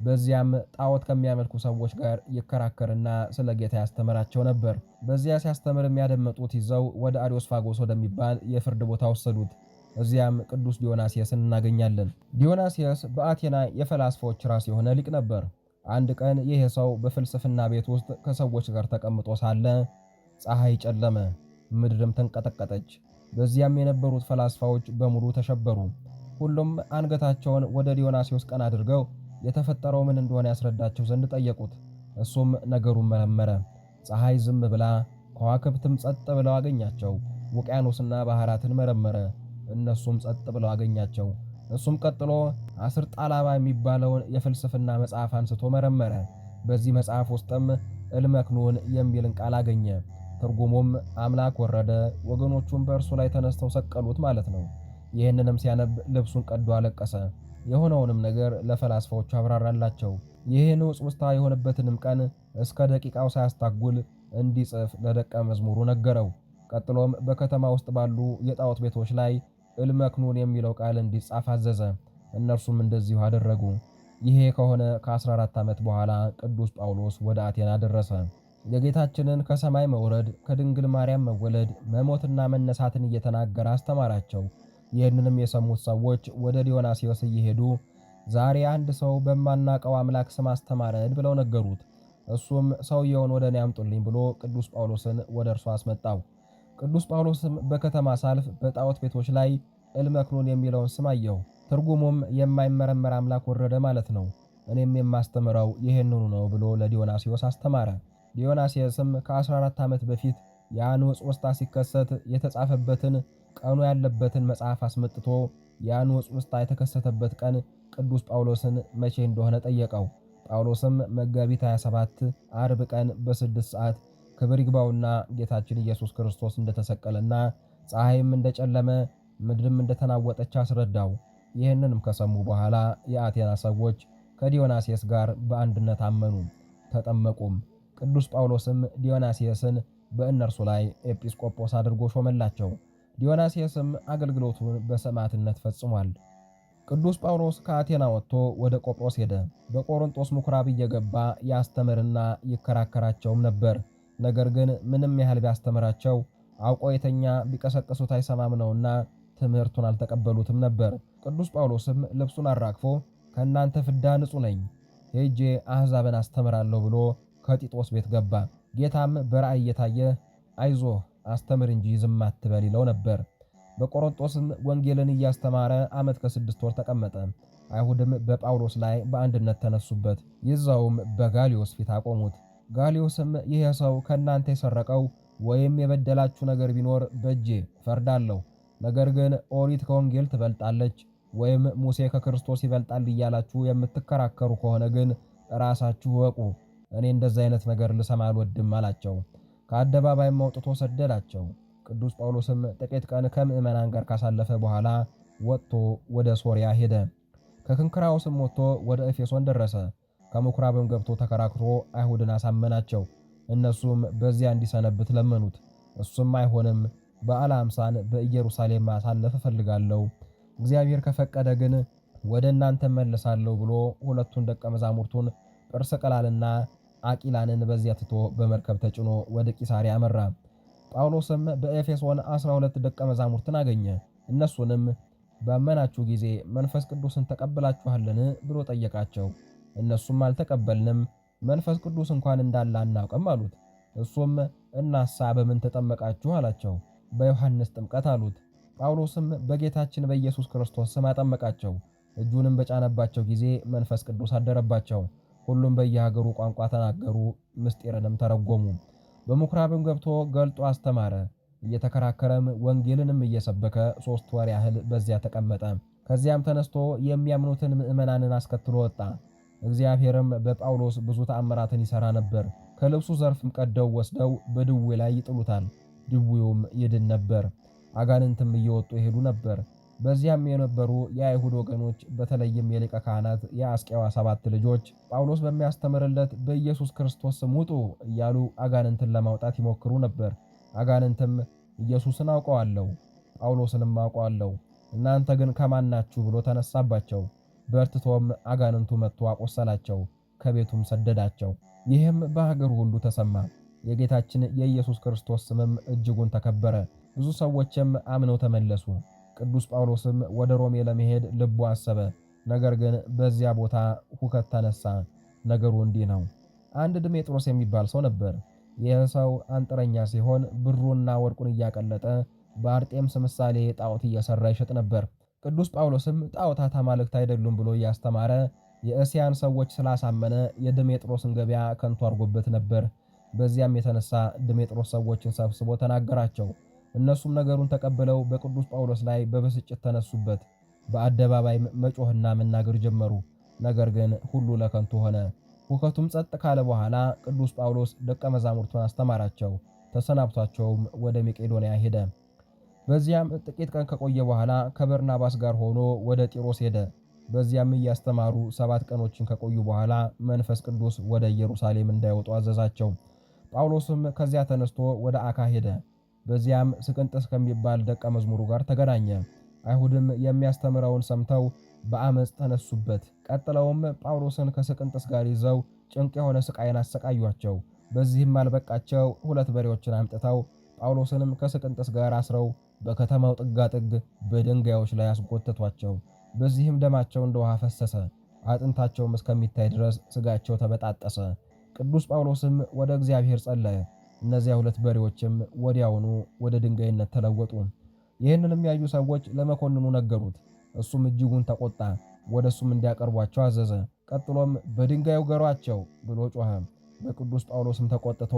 Speaker 1: በዚያም ጣዖት ከሚያመልኩ ሰዎች ጋር ይከራከርና ስለ ጌታ ያስተምራቸው ነበር። በዚያ ሲያስተምር የሚያደመጡት ይዘው ወደ አርዮስፋጎስ ወደሚባል የፍርድ ቦታ ወሰዱት። እዚያም ቅዱስ ዲዮናስየስን እናገኛለን። ዲዮናስየስ በአቴና የፈላስፎች ራስ የሆነ ሊቅ ነበር። አንድ ቀን ይህ ሰው በፍልስፍና ቤት ውስጥ ከሰዎች ጋር ተቀምጦ ሳለ ፀሐይ ጨለመ፣ ምድርም ተንቀጠቀጠች። በዚያም የነበሩት ፈላስፋዎች በሙሉ ተሸበሩ። ሁሉም አንገታቸውን ወደ ዲዮናስዮስ ቀና አድርገው የተፈጠረው ምን እንደሆነ ያስረዳቸው ዘንድ ጠየቁት። እሱም ነገሩን መረመረ። ፀሐይ ዝም ብላ፣ ከዋክብትም ጸጥ ብለው አገኛቸው። ውቅያኖስና ባህራትን መረመረ፣ እነሱም ጸጥ ብለው አገኛቸው። እሱም ቀጥሎ አስርጣላባ የሚባለውን የፍልስፍና መጽሐፍ አንስቶ መረመረ። በዚህ መጽሐፍ ውስጥም እልመክኑን የሚልን ቃል አገኘ። ትርጉሙም አምላክ ወረደ፣ ወገኖቹም በእርሱ ላይ ተነስተው ሰቀሉት ማለት ነው። ይህንንም ሲያነብ ልብሱን ቀዶ አለቀሰ። የሆነውንም ነገር ለፈላስፋዎቹ አብራራላቸው። ይህን ውስጣ የሆነበትንም ቀን እስከ ደቂቃው ሳያስታጉል እንዲጽፍ ለደቀ መዝሙሩ ነገረው። ቀጥሎም በከተማ ውስጥ ባሉ የጣዖት ቤቶች ላይ እልመክኑን የሚለው ቃል እንዲጻፍ አዘዘ። እነርሱም እንደዚሁ አደረጉ። ይሄ ከሆነ ከ14 ዓመት በኋላ ቅዱስ ጳውሎስ ወደ አቴና ደረሰ። የጌታችንን ከሰማይ መውረድ፣ ከድንግል ማርያም መወለድ፣ መሞትና መነሳትን እየተናገረ አስተማራቸው። ይህንንም የሰሙት ሰዎች ወደ ዲዮናስዮስ እየሄዱ ዛሬ አንድ ሰው በማናቀው አምላክ ስም አስተማረን ብለው ነገሩት። እሱም ሰውየውን ወደ እኔ አምጡልኝ ብሎ ቅዱስ ጳውሎስን ወደ እርሱ አስመጣው። ቅዱስ ጳውሎስም በከተማ ሳልፍ በጣዖት ቤቶች ላይ እልመክኑን የሚለውን ስም አየሁ። ትርጉሙም የማይመረመር አምላክ ወረደ ማለት ነው። እኔም የማስተምረው ይህንኑ ነው ብሎ ለዲዮናስዮስ አስተማረ። ዲዮናስዮስም ከ14 ዓመት በፊት የአንጾ ውስጣ ሲከሰት የተጻፈበትን ቀኑ ያለበትን መጽሐፍ አስመጥቶ የአንጾ ውስጣ የተከሰተበት ቀን ቅዱስ ጳውሎስን መቼ እንደሆነ ጠየቀው። ጳውሎስም መጋቢት 27 አርብ ቀን በ6 ሰዓት ክብር ይግባውና ጌታችን ኢየሱስ ክርስቶስ እንደተሰቀለና ፀሐይም እንደጨለመ ምድርም እንደተናወጠች አስረዳው። ይህንንም ከሰሙ በኋላ የአቴና ሰዎች ከዲዮናስየስ ጋር በአንድነት አመኑ፣ ተጠመቁም። ቅዱስ ጳውሎስም ዲዮናስየስን በእነርሱ ላይ ኤጲስቆጶስ አድርጎ ሾመላቸው። ዲዮናስየስም አገልግሎቱን በሰማዕትነት ፈጽሟል። ቅዱስ ጳውሎስ ከአቴና ወጥቶ ወደ ቆጵሮስ ሄደ። በቆሮንጦስ ምኩራብ እየገባ ያስተምርና ይከራከራቸውም ነበር። ነገር ግን ምንም ያህል ቢያስተምራቸው አውቆ የተኛ ቢቀሰቅሱት አይሰማም ነውና ትምህርቱን አልተቀበሉትም ነበር። ቅዱስ ጳውሎስም ልብሱን አራግፎ ከእናንተ ፍዳ ንጹሕ ነኝ፣ ሄጄ አሕዛብን አስተምራለሁ ብሎ ከጢጦስ ቤት ገባ። ጌታም በራእይ እየታየ አይዞህ አስተምር እንጂ ዝም አትበል ይለው ነበር። በቆሮንጦስም ወንጌልን እያስተማረ ዓመት ከ6 ወር ተቀመጠ። አይሁድም በጳውሎስ ላይ በአንድነት ተነሱበት፣ ይዘውም በጋልዮስ ፊት አቆሙት። ጋልዮስም ይህ ሰው ከእናንተ የሰረቀው ወይም የበደላችሁ ነገር ቢኖር በእጄ ፈርዳለሁ፣ ነገር ግን ኦሪት ከወንጌል ትበልጣለች ወይም ሙሴ ከክርስቶስ ይበልጣል እያላችሁ የምትከራከሩ ከሆነ ግን ራሳችሁ ወቁ፣ እኔ እንደዚህ አይነት ነገር ልሰማ አልወድም አላቸው። ከአደባባይም አውጥቶ ሰደዳቸው። ቅዱስ ጳውሎስም ጥቂት ቀን ከምዕመናን ጋር ካሳለፈ በኋላ ወጥቶ ወደ ሶርያ ሄደ። ከክንክራኦስም ወጥቶ ወደ ኤፌሶን ደረሰ። ከምኩራብም ገብቶ ተከራክሮ አይሁድን አሳመናቸው። እነሱም በዚያ እንዲሰነብት ለመኑት። እሱም አይሆንም፣ በዓለ ሃምሳን በኢየሩሳሌም ማሳለፍ እፈልጋለሁ፣ እግዚአብሔር ከፈቀደ ግን ወደ እናንተ መለሳለሁ ብሎ ሁለቱን ደቀ መዛሙርቱን ጵርስቅላንና አቂላንን በዚያ ትቶ በመርከብ ተጭኖ ወደ ቂሳርያ አመራ። ጳውሎስም በኤፌሶን 12 ደቀ መዛሙርትን አገኘ። እነሱንም ባመናችሁ ጊዜ መንፈስ ቅዱስን ተቀብላችኋልን ብሎ ጠየቃቸው። እነሱም አልተቀበልንም፣ መንፈስ ቅዱስ እንኳን እንዳለ አናውቅም አሉት። እሱም እናሳ በምን ተጠመቃችሁ አላቸው። በዮሐንስ ጥምቀት አሉት። ጳውሎስም በጌታችን በኢየሱስ ክርስቶስ ስም አጠመቃቸው። እጁንም በጫነባቸው ጊዜ መንፈስ ቅዱስ አደረባቸው። ሁሉም በየሀገሩ ቋንቋ ተናገሩ፣ ምስጢርንም ተረጎሙ። በምኩራብም ገብቶ ገልጦ አስተማረ። እየተከራከረም ወንጌልንም እየሰበከ 3 ወር ያህል በዚያ ተቀመጠ። ከዚያም ተነስቶ የሚያምኑትን ምዕመናንን አስከትሎ ወጣ። እግዚአብሔርም በጳውሎስ ብዙ ተአምራትን ይሠራ ነበር። ከልብሱ ዘርፍም ቀደው ወስደው በድዌ ላይ ይጥሉታል፣ ድዌውም ይድን ነበር። አጋንንትም እየወጡ ይሄዱ ነበር። በዚያም የነበሩ የአይሁድ ወገኖች በተለይም የሊቀ ካህናት የአስቄዋ 7 ልጆች ጳውሎስ በሚያስተምርለት በኢየሱስ ክርስቶስ ስም ውጡ እያሉ አጋንንትን ለማውጣት ይሞክሩ ነበር። አጋንንትም ኢየሱስን አውቀዋለሁ፣ ጳውሎስንም አውቀዋለሁ፣ እናንተ ግን ከማን ናችሁ ብሎ ተነሳባቸው። በርትቶም አጋንንቱ መጥቶ አቆሰላቸው፣ ከቤቱም ሰደዳቸው። ይህም በሀገሩ ሁሉ ተሰማ። የጌታችን የኢየሱስ ክርስቶስ ስምም እጅጉን ተከበረ። ብዙ ሰዎችም አምነው ተመለሱ። ቅዱስ ጳውሎስም ወደ ሮሜ ለመሄድ ልቡ አሰበ። ነገር ግን በዚያ ቦታ ሁከት ተነሳ። ነገሩ እንዲህ ነው። አንድ ድሜጥሮስ የሚባል ሰው ነበር። ይህ ሰው አንጥረኛ ሲሆን ብሩና ወርቁን እያቀለጠ በአርጤምስ ምሳሌ ጣዖት እየሰራ ይሸጥ ነበር። ቅዱስ ጳውሎስም ጣዖታት አማልክት አይደሉም ብሎ እያስተማረ የእስያን ሰዎች ስላሳመነ የድሜጥሮስን ገበያ ከንቱ አድርጎበት ነበር። በዚያም የተነሳ ድሜጥሮስ ሰዎችን ሰብስቦ ተናገራቸው። እነሱም ነገሩን ተቀብለው በቅዱስ ጳውሎስ ላይ በብስጭት ተነሱበት። በአደባባይም መጮህና መናገር ጀመሩ። ነገር ግን ሁሉ ለከንቱ ሆነ። ሁከቱም ጸጥ ካለ በኋላ ቅዱስ ጳውሎስ ደቀ መዛሙርቱን አስተማራቸው። ተሰናብቷቸውም ወደ መቄዶንያ ሄደ። በዚያም ጥቂት ቀን ከቆየ በኋላ ከበርናባስ ጋር ሆኖ ወደ ጢሮስ ሄደ። በዚያም እያስተማሩ 7 ቀኖችን ከቆዩ በኋላ መንፈስ ቅዱስ ወደ ኢየሩሳሌም እንዳይወጡ አዘዛቸው። ጳውሎስም ከዚያ ተነስቶ ወደ አካ ሄደ። በዚያም ስቅንጥስ ከሚባል ደቀ መዝሙሩ ጋር ተገናኘ። አይሁድም የሚያስተምረውን ሰምተው በአመፅ ተነሱበት። ቀጥለውም ጳውሎስን ከስቅንጥስ ጋር ይዘው ጭንቅ የሆነ ስቃይን አሰቃዩአቸው። በዚህም አልበቃቸው 2 በሬዎችን አምጥተው ጳውሎስንም ከስቅንጥስ ጋር አስረው በከተማው ጥጋጥግ በድንጋዮች ላይ አስጎተቷቸው። በዚህም ደማቸው እንደ ውሃ ፈሰሰ። አጥንታቸውም እስከሚታይ ድረስ ስጋቸው ተበጣጠሰ። ቅዱስ ጳውሎስም ወደ እግዚአብሔር ጸለየ። እነዚያ 2 በሬዎችም ወዲያውኑ ወደ ድንጋይነት ተለወጡ። ይህንንም ያዩ ሰዎች ለመኮንኑ ነገሩት። እሱም እጅጉን ተቆጣ። ወደሱም እንዲያቀርቧቸው አዘዘ። ቀጥሎም በድንጋዩ ገሯቸው ብሎ ጮኸ። በቅዱስ ጳውሎስም ተቆጥቶ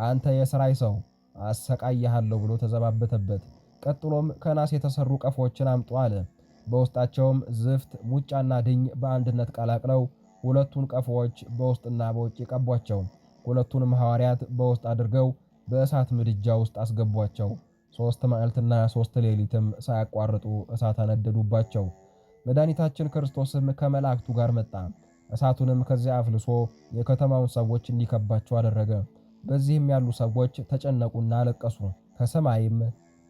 Speaker 1: አንተ የሥራይ ሰው አሰቃይሃለሁ ብሎ ተዘባበተበት። ቀጥሎም ከናስ የተሰሩ ቀፎችን አምጡ አለ። በውስጣቸውም ዝፍት፣ ሙጫና ድኝ በአንድነት ቀላቅለው 2ቱን ቀፎዎች በውስጥና በውጭ ቀቧቸው። 2ቱንም ሐዋርያት በውስጥ አድርገው በእሳት ምድጃ ውስጥ አስገቧቸው። 3 መዓልትና 3 ሌሊትም ሳያቋርጡ እሳት አነደዱባቸው። መድኃኒታችን ክርስቶስም ከመላእክቱ ጋር መጣ። እሳቱንም ከዚያ አፍልሶ የከተማውን ሰዎች እንዲከባቸው አደረገ። በዚህም ያሉ ሰዎች ተጨነቁና አለቀሱ። ከሰማይም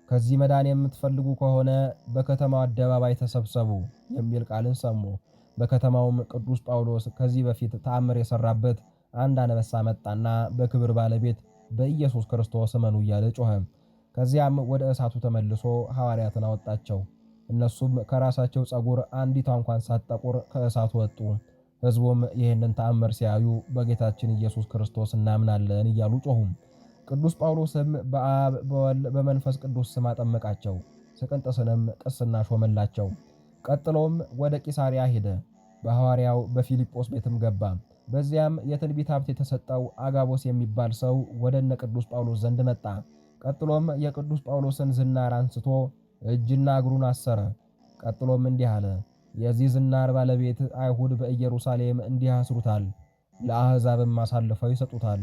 Speaker 1: ከዚህ መዳን የምትፈልጉ ከሆነ በከተማው አደባባይ ተሰብሰቡ የሚል ቃልን ሰሙ። በከተማውም ቅዱስ ጳውሎስ ከዚህ በፊት ተአምር የሰራበት አንድ አንበሳ መጣና በክብር ባለቤት በኢየሱስ ክርስቶስ እመኑ እያለ ጮኸ። ከዚያም ወደ እሳቱ ተመልሶ ሐዋርያትን አወጣቸው። እነሱም ከራሳቸው ጸጉር አንዲቷ እንኳን ሳትጠቁር ከእሳቱ ወጡ። ሕዝቡም ይህንን ተአምር ሲያዩ በጌታችን ኢየሱስ ክርስቶስ እናምናለን እያሉ ጮኹ። ቅዱስ ጳውሎስም በአብ በወልድ በመንፈስ ቅዱስ ስም አጠመቃቸው። ስቅንጥስንም ቅስና ሾመላቸው። ቀጥሎም ወደ ቂሳርያ ሄደ። በሐዋርያው በፊልጶስ ቤትም ገባ። በዚያም የትንቢት ሀብት የተሰጠው አጋቦስ የሚባል ሰው ወደ እነ ቅዱስ ጳውሎስ ዘንድ መጣ። ቀጥሎም የቅዱስ ጳውሎስን ዝናር አንስቶ እጅና እግሩን አሰረ። ቀጥሎም እንዲህ አለ፣ የዚህ ዝናር ባለቤት አይሁድ በኢየሩሳሌም እንዲህ ያስሩታል፣ ለአሕዛብም አሳልፈው ይሰጡታል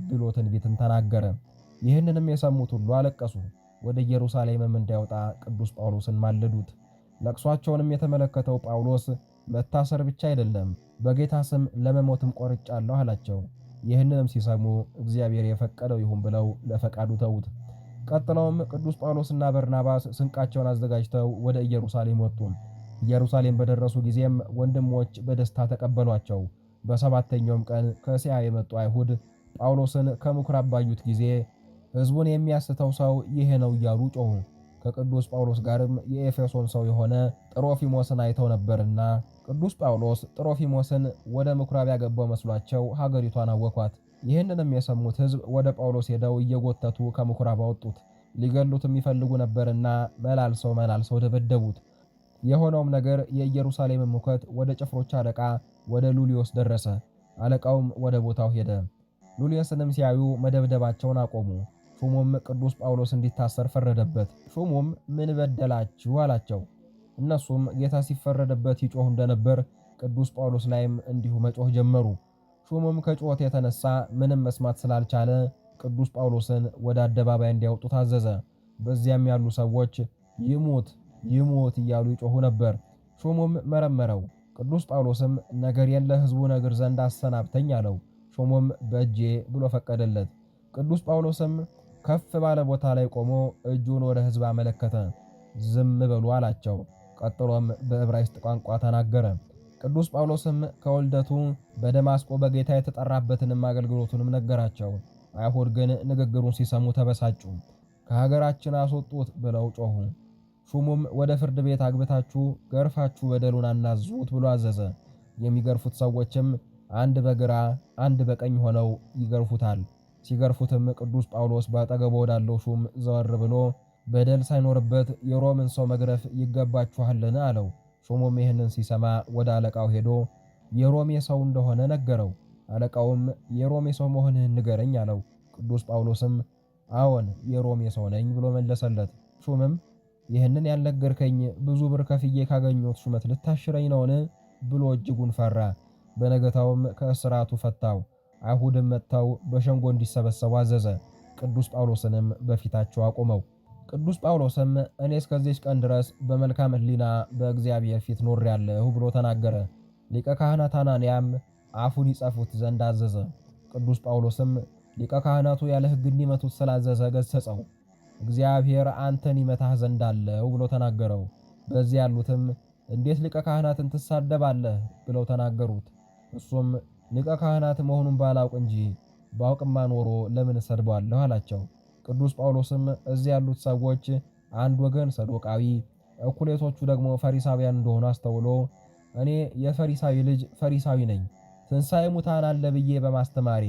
Speaker 1: ብሎ ትንቢትን ተናገረ። ይህንንም የሰሙት ሁሉ አለቀሱ። ወደ ኢየሩሳሌምም እንዳይወጣ ቅዱስ ጳውሎስን ማለዱት። ለቅሷቸውንም የተመለከተው ጳውሎስ መታሰር ብቻ አይደለም፣ በጌታ ስም ለመሞትም ቆርጫለሁ አላቸው። ይህንንም ሲሰሙ እግዚአብሔር የፈቀደው ይሁን ብለው ለፈቃዱ ተዉት። ቀጥለውም ቅዱስ ጳውሎስና በርናባስ ስንቃቸውን አዘጋጅተው ወደ ኢየሩሳሌም ወጡ። ኢየሩሳሌም በደረሱ ጊዜም ወንድሞች በደስታ ተቀበሏቸው። በሰባተኛውም ቀን ከእስያ የመጡ አይሁድ ጳውሎስን ከምኵራብ ባዩት ጊዜ ሕዝቡን የሚያስተው ሰው ይሄ ነው እያሉ ጮኹ። ከቅዱስ ጳውሎስ ጋርም የኤፌሶን ሰው የሆነ ጥሮፊሞስን አይተው ነበርና ቅዱስ ጳውሎስ ጥሮፊሞስን ወደ ምኵራብ ያገባው መስሏቸው ሀገሪቷን አወኳት። ይህንንም የሰሙት ሕዝብ ወደ ጳውሎስ ሄደው እየጎተቱ ከምኵራብ አወጡት። ሊገሉት የሚፈልጉ ነበርና መላልሰው ደበደቡት። የሆነውም ነገር የኢየሩሳሌም ሙከት ወደ ጭፍሮች አለቃ ወደ ሉሊዮስ ደረሰ። አለቃውም ወደ ቦታው ሄደ። ሉሊዮስንም ሲያዩ መደብደባቸውን አቆሙ። ሹሙም ቅዱስ ጳውሎስ እንዲታሰር ፈረደበት። ሹሙም ምን በደላችሁ አላቸው። እነሱም ጌታ ሲፈረደበት ይጮህ እንደነበር ቅዱስ ጳውሎስ ላይም እንዲሁ መጮህ ጀመሩ። ሹሙም ከጩኸት የተነሳ ምንም መስማት ስላልቻለ ቅዱስ ጳውሎስን ወደ አደባባይ እንዲያወጡ ታዘዘ። በዚያም ያሉ ሰዎች ይሙት ይሙት እያሉ ይጮሁ ነበር። ሹሙም መረመረው። ቅዱስ ጳውሎስም ነገሬን ለሕዝቡ ነግር ዘንድ አሰናብተኝ አለው። ሹሙም በእጄ ብሎ ፈቀደለት። ቅዱስ ጳውሎስም ከፍ ባለ ቦታ ላይ ቆሞ እጁን ወደ ሕዝብ አመለከተ። ዝም በሉ አላቸው። ቀጥሎም በዕብራይስጥ ቋንቋ ተናገረ። ቅዱስ ጳውሎስም ከወልደቱ በደማስቆ በጌታ የተጠራበትንም አገልግሎቱንም ነገራቸው። አይሁድ ግን ንግግሩን ሲሰሙ ተበሳጩ። ከሀገራችን አስወጡት ብለው ጮኹ። ሹሙም ወደ ፍርድ ቤት አግብታችሁ ገርፋችሁ በደሉን አናዙት ብሎ አዘዘ። የሚገርፉት ሰዎችም አንድ በግራ አንድ በቀኝ ሆነው ይገርፉታል። ሲገርፉትም ቅዱስ ጳውሎስ ባጠገቡ ወዳለው ሹም ዘወር ብሎ በደል ሳይኖርበት የሮምን ሰው መግረፍ ይገባችኋልን አለው። ሹሙም ይህንን ሲሰማ ወደ አለቃው ሄዶ የሮሜ ሰው እንደሆነ ነገረው። አለቃውም የሮሜ ሰው መሆንህን ንገረኝ አለው። ቅዱስ ጳውሎስም አዎን የሮሜ ሰው ነኝ ብሎ መለሰለት። ሹምም ይህንን ያልነገርከኝ ብዙ ብር ከፍዬ ካገኘሁት ሹመት ልታሽረኝ ነውን ብሎ እጅጉን ፈራ። በነገታውም ከእስራቱ ፈታው። አይሁድም መጥተው በሸንጎ እንዲሰበሰቡ አዘዘ። ቅዱስ ጳውሎስንም በፊታቸው አቆመው። ቅዱስ ጳውሎስም እኔ እስከዚች ቀን ድረስ በመልካም ሕሊና በእግዚአብሔር ፊት ኖሬአለሁ ብሎ ተናገረ። ሊቀ ካህናት ሐናንያም አፉን ይጸፉት ዘንድ አዘዘ። ቅዱስ ጳውሎስም ሊቀ ካህናቱ ያለ ሕግ እንዲመቱት ስላዘዘ ገሰጸው። እግዚአብሔር አንተን ይመታህ ዘንድ አለው ብሎ ተናገረው። በዚህ ያሉትም እንዴት ሊቀ ካህናትን ትሳደባለህ ብለው ተናገሩት። እሱም ሊቀ ካህናት መሆኑን ባላውቅ እንጂ ባውቅማ ኖሮ ለምን እሰድበዋለሁ አላቸው። ቅዱስ ጳውሎስም እዚህ ያሉት ሰዎች አንድ ወገን ሰዶቃዊ፣ እኩሌቶቹ ደግሞ ፈሪሳውያን እንደሆኑ አስተውሎ እኔ የፈሪሳዊ ልጅ ፈሪሳዊ ነኝ፣ ትንሣኤ ሙታን አለ ብዬ በማስተማሬ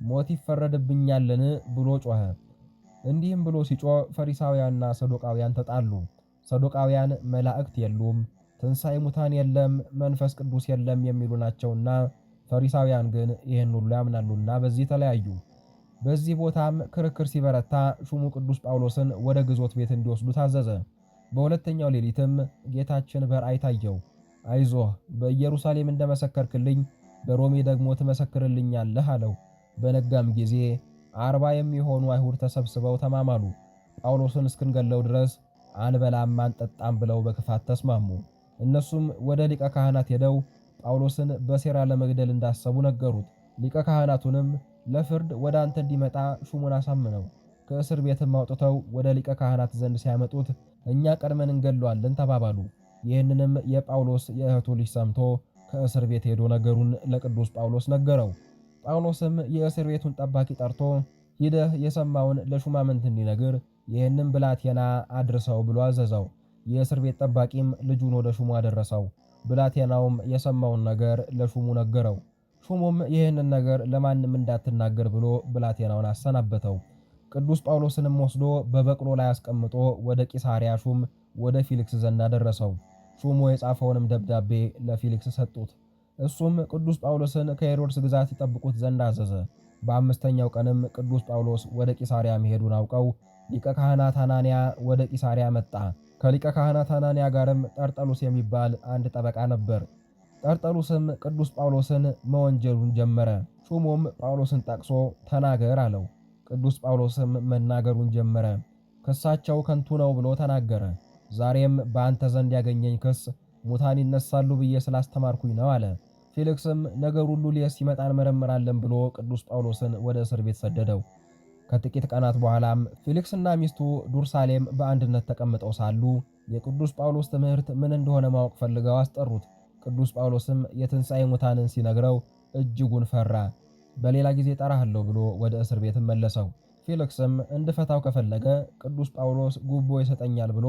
Speaker 1: ሞት ይፈረድብኛልን ብሎ ጮኸ። እንዲህም ብሎ ሲጮህ ፈሪሳውያንና ሰዶቃውያን ተጣሉ። ሰዶቃውያን መላእክት የሉም፣ ትንሣኤ ሙታን የለም፣ መንፈስ ቅዱስ የለም የሚሉ ናቸውና ፈሪሳውያን ግን ይህን ሁሉ ያምናሉና በዚህ ተለያዩ። በዚህ ቦታም ክርክር ሲበረታ ሹሙ ቅዱስ ጳውሎስን ወደ ግዞት ቤት እንዲወስዱ ታዘዘ። በሁለተኛው ሌሊትም ጌታችን በራእይ ታየው። አይዞህ በኢየሩሳሌም እንደመሰከርክልኝ በሮሜ ደግሞ ትመሰክርልኛለህ አለው። በነጋም ጊዜ 40 የሚሆኑ አይሁድ ተሰብስበው ተማማሉ። ጳውሎስን እስክንገለው ድረስ አንበላም አንጠጣም ብለው በክፋት ተስማሙ። እነሱም ወደ ሊቀ ካህናት ሄደው ጳውሎስን በሴራ ለመግደል እንዳሰቡ ነገሩት። ሊቀ ካህናቱንም ለፍርድ ወደ አንተ እንዲመጣ ሹሙን አሳምነው ከእስር ቤትም አውጥተው ወደ ሊቀ ካህናት ዘንድ ሲያመጡት እኛ ቀድመን እንገለዋለን ተባባሉ። ይህንንም የጳውሎስ የእህቱ ልጅ ሰምቶ ከእስር ቤት ሄዶ ነገሩን ለቅዱስ ጳውሎስ ነገረው። ጳውሎስም የእስር ቤቱን ጠባቂ ጠርቶ ሂደህ የሰማውን ለሹማምንት እንዲነግር ይህንን ብላቴና አድርሰው ብሎ አዘዘው። የእስር ቤት ጠባቂም ልጁን ወደ ሹሙ አደረሰው። ብላቴናውም የሰማውን ነገር ለሹሙ ነገረው። ሹሙም ይህንን ነገር ለማንም እንዳትናገር ብሎ ብላቴናውን አሰናበተው። ቅዱስ ጳውሎስንም ወስዶ በበቅሎ ላይ አስቀምጦ ወደ ቂሳርያ ሹም ወደ ፊልክስ ዘንድ አደረሰው። ሹሙ የጻፈውንም ደብዳቤ ለፊልክስ ሰጡት። እሱም ቅዱስ ጳውሎስን ከሄሮድስ ግዛት ይጠብቁት ዘንድ አዘዘ። በአምስተኛው ቀንም ቅዱስ ጳውሎስ ወደ ቂሳርያ መሄዱን አውቀው ሊቀ ካህናት ሐናንያ ወደ ቂሳርያ መጣ። ከሊቀ ካህናት ሐናንያ ጋርም ጠርጠሉስ የሚባል አንድ ጠበቃ ነበር። ጠርጠሉስም ቅዱስ ጳውሎስን መወንጀሉን ጀመረ። ሹሙም ጳውሎስን ጠቅሶ ተናገር አለው። ቅዱስ ጳውሎስም መናገሩን ጀመረ። ክሳቸው ከንቱ ነው ብሎ ተናገረ። ዛሬም በአንተ ዘንድ ያገኘኝ ክስ ሙታን ይነሳሉ ብዬ ስላስተማርኩኝ ነው አለ። ፊልክስም ነገር ሁሉ ሊየስ ሲመጣ እንመረምራለን ብሎ ቅዱስ ጳውሎስን ወደ እስር ቤት ሰደደው። ከጥቂት ቀናት በኋላም ፊልክስና ሚስቱ ዱርሳሌም በአንድነት ተቀምጠው ሳሉ የቅዱስ ጳውሎስ ትምህርት ምን እንደሆነ ማወቅ ፈልገው አስጠሩት። ቅዱስ ጳውሎስም የትንሣኤ ሙታንን ሲነግረው እጅጉን ፈራ። በሌላ ጊዜ ጠራሃለሁ ብሎ ወደ እስር ቤት መለሰው። ፊልክስም እንድፈታው ከፈለገ ቅዱስ ጳውሎስ ጉቦ ይሰጠኛል ብሎ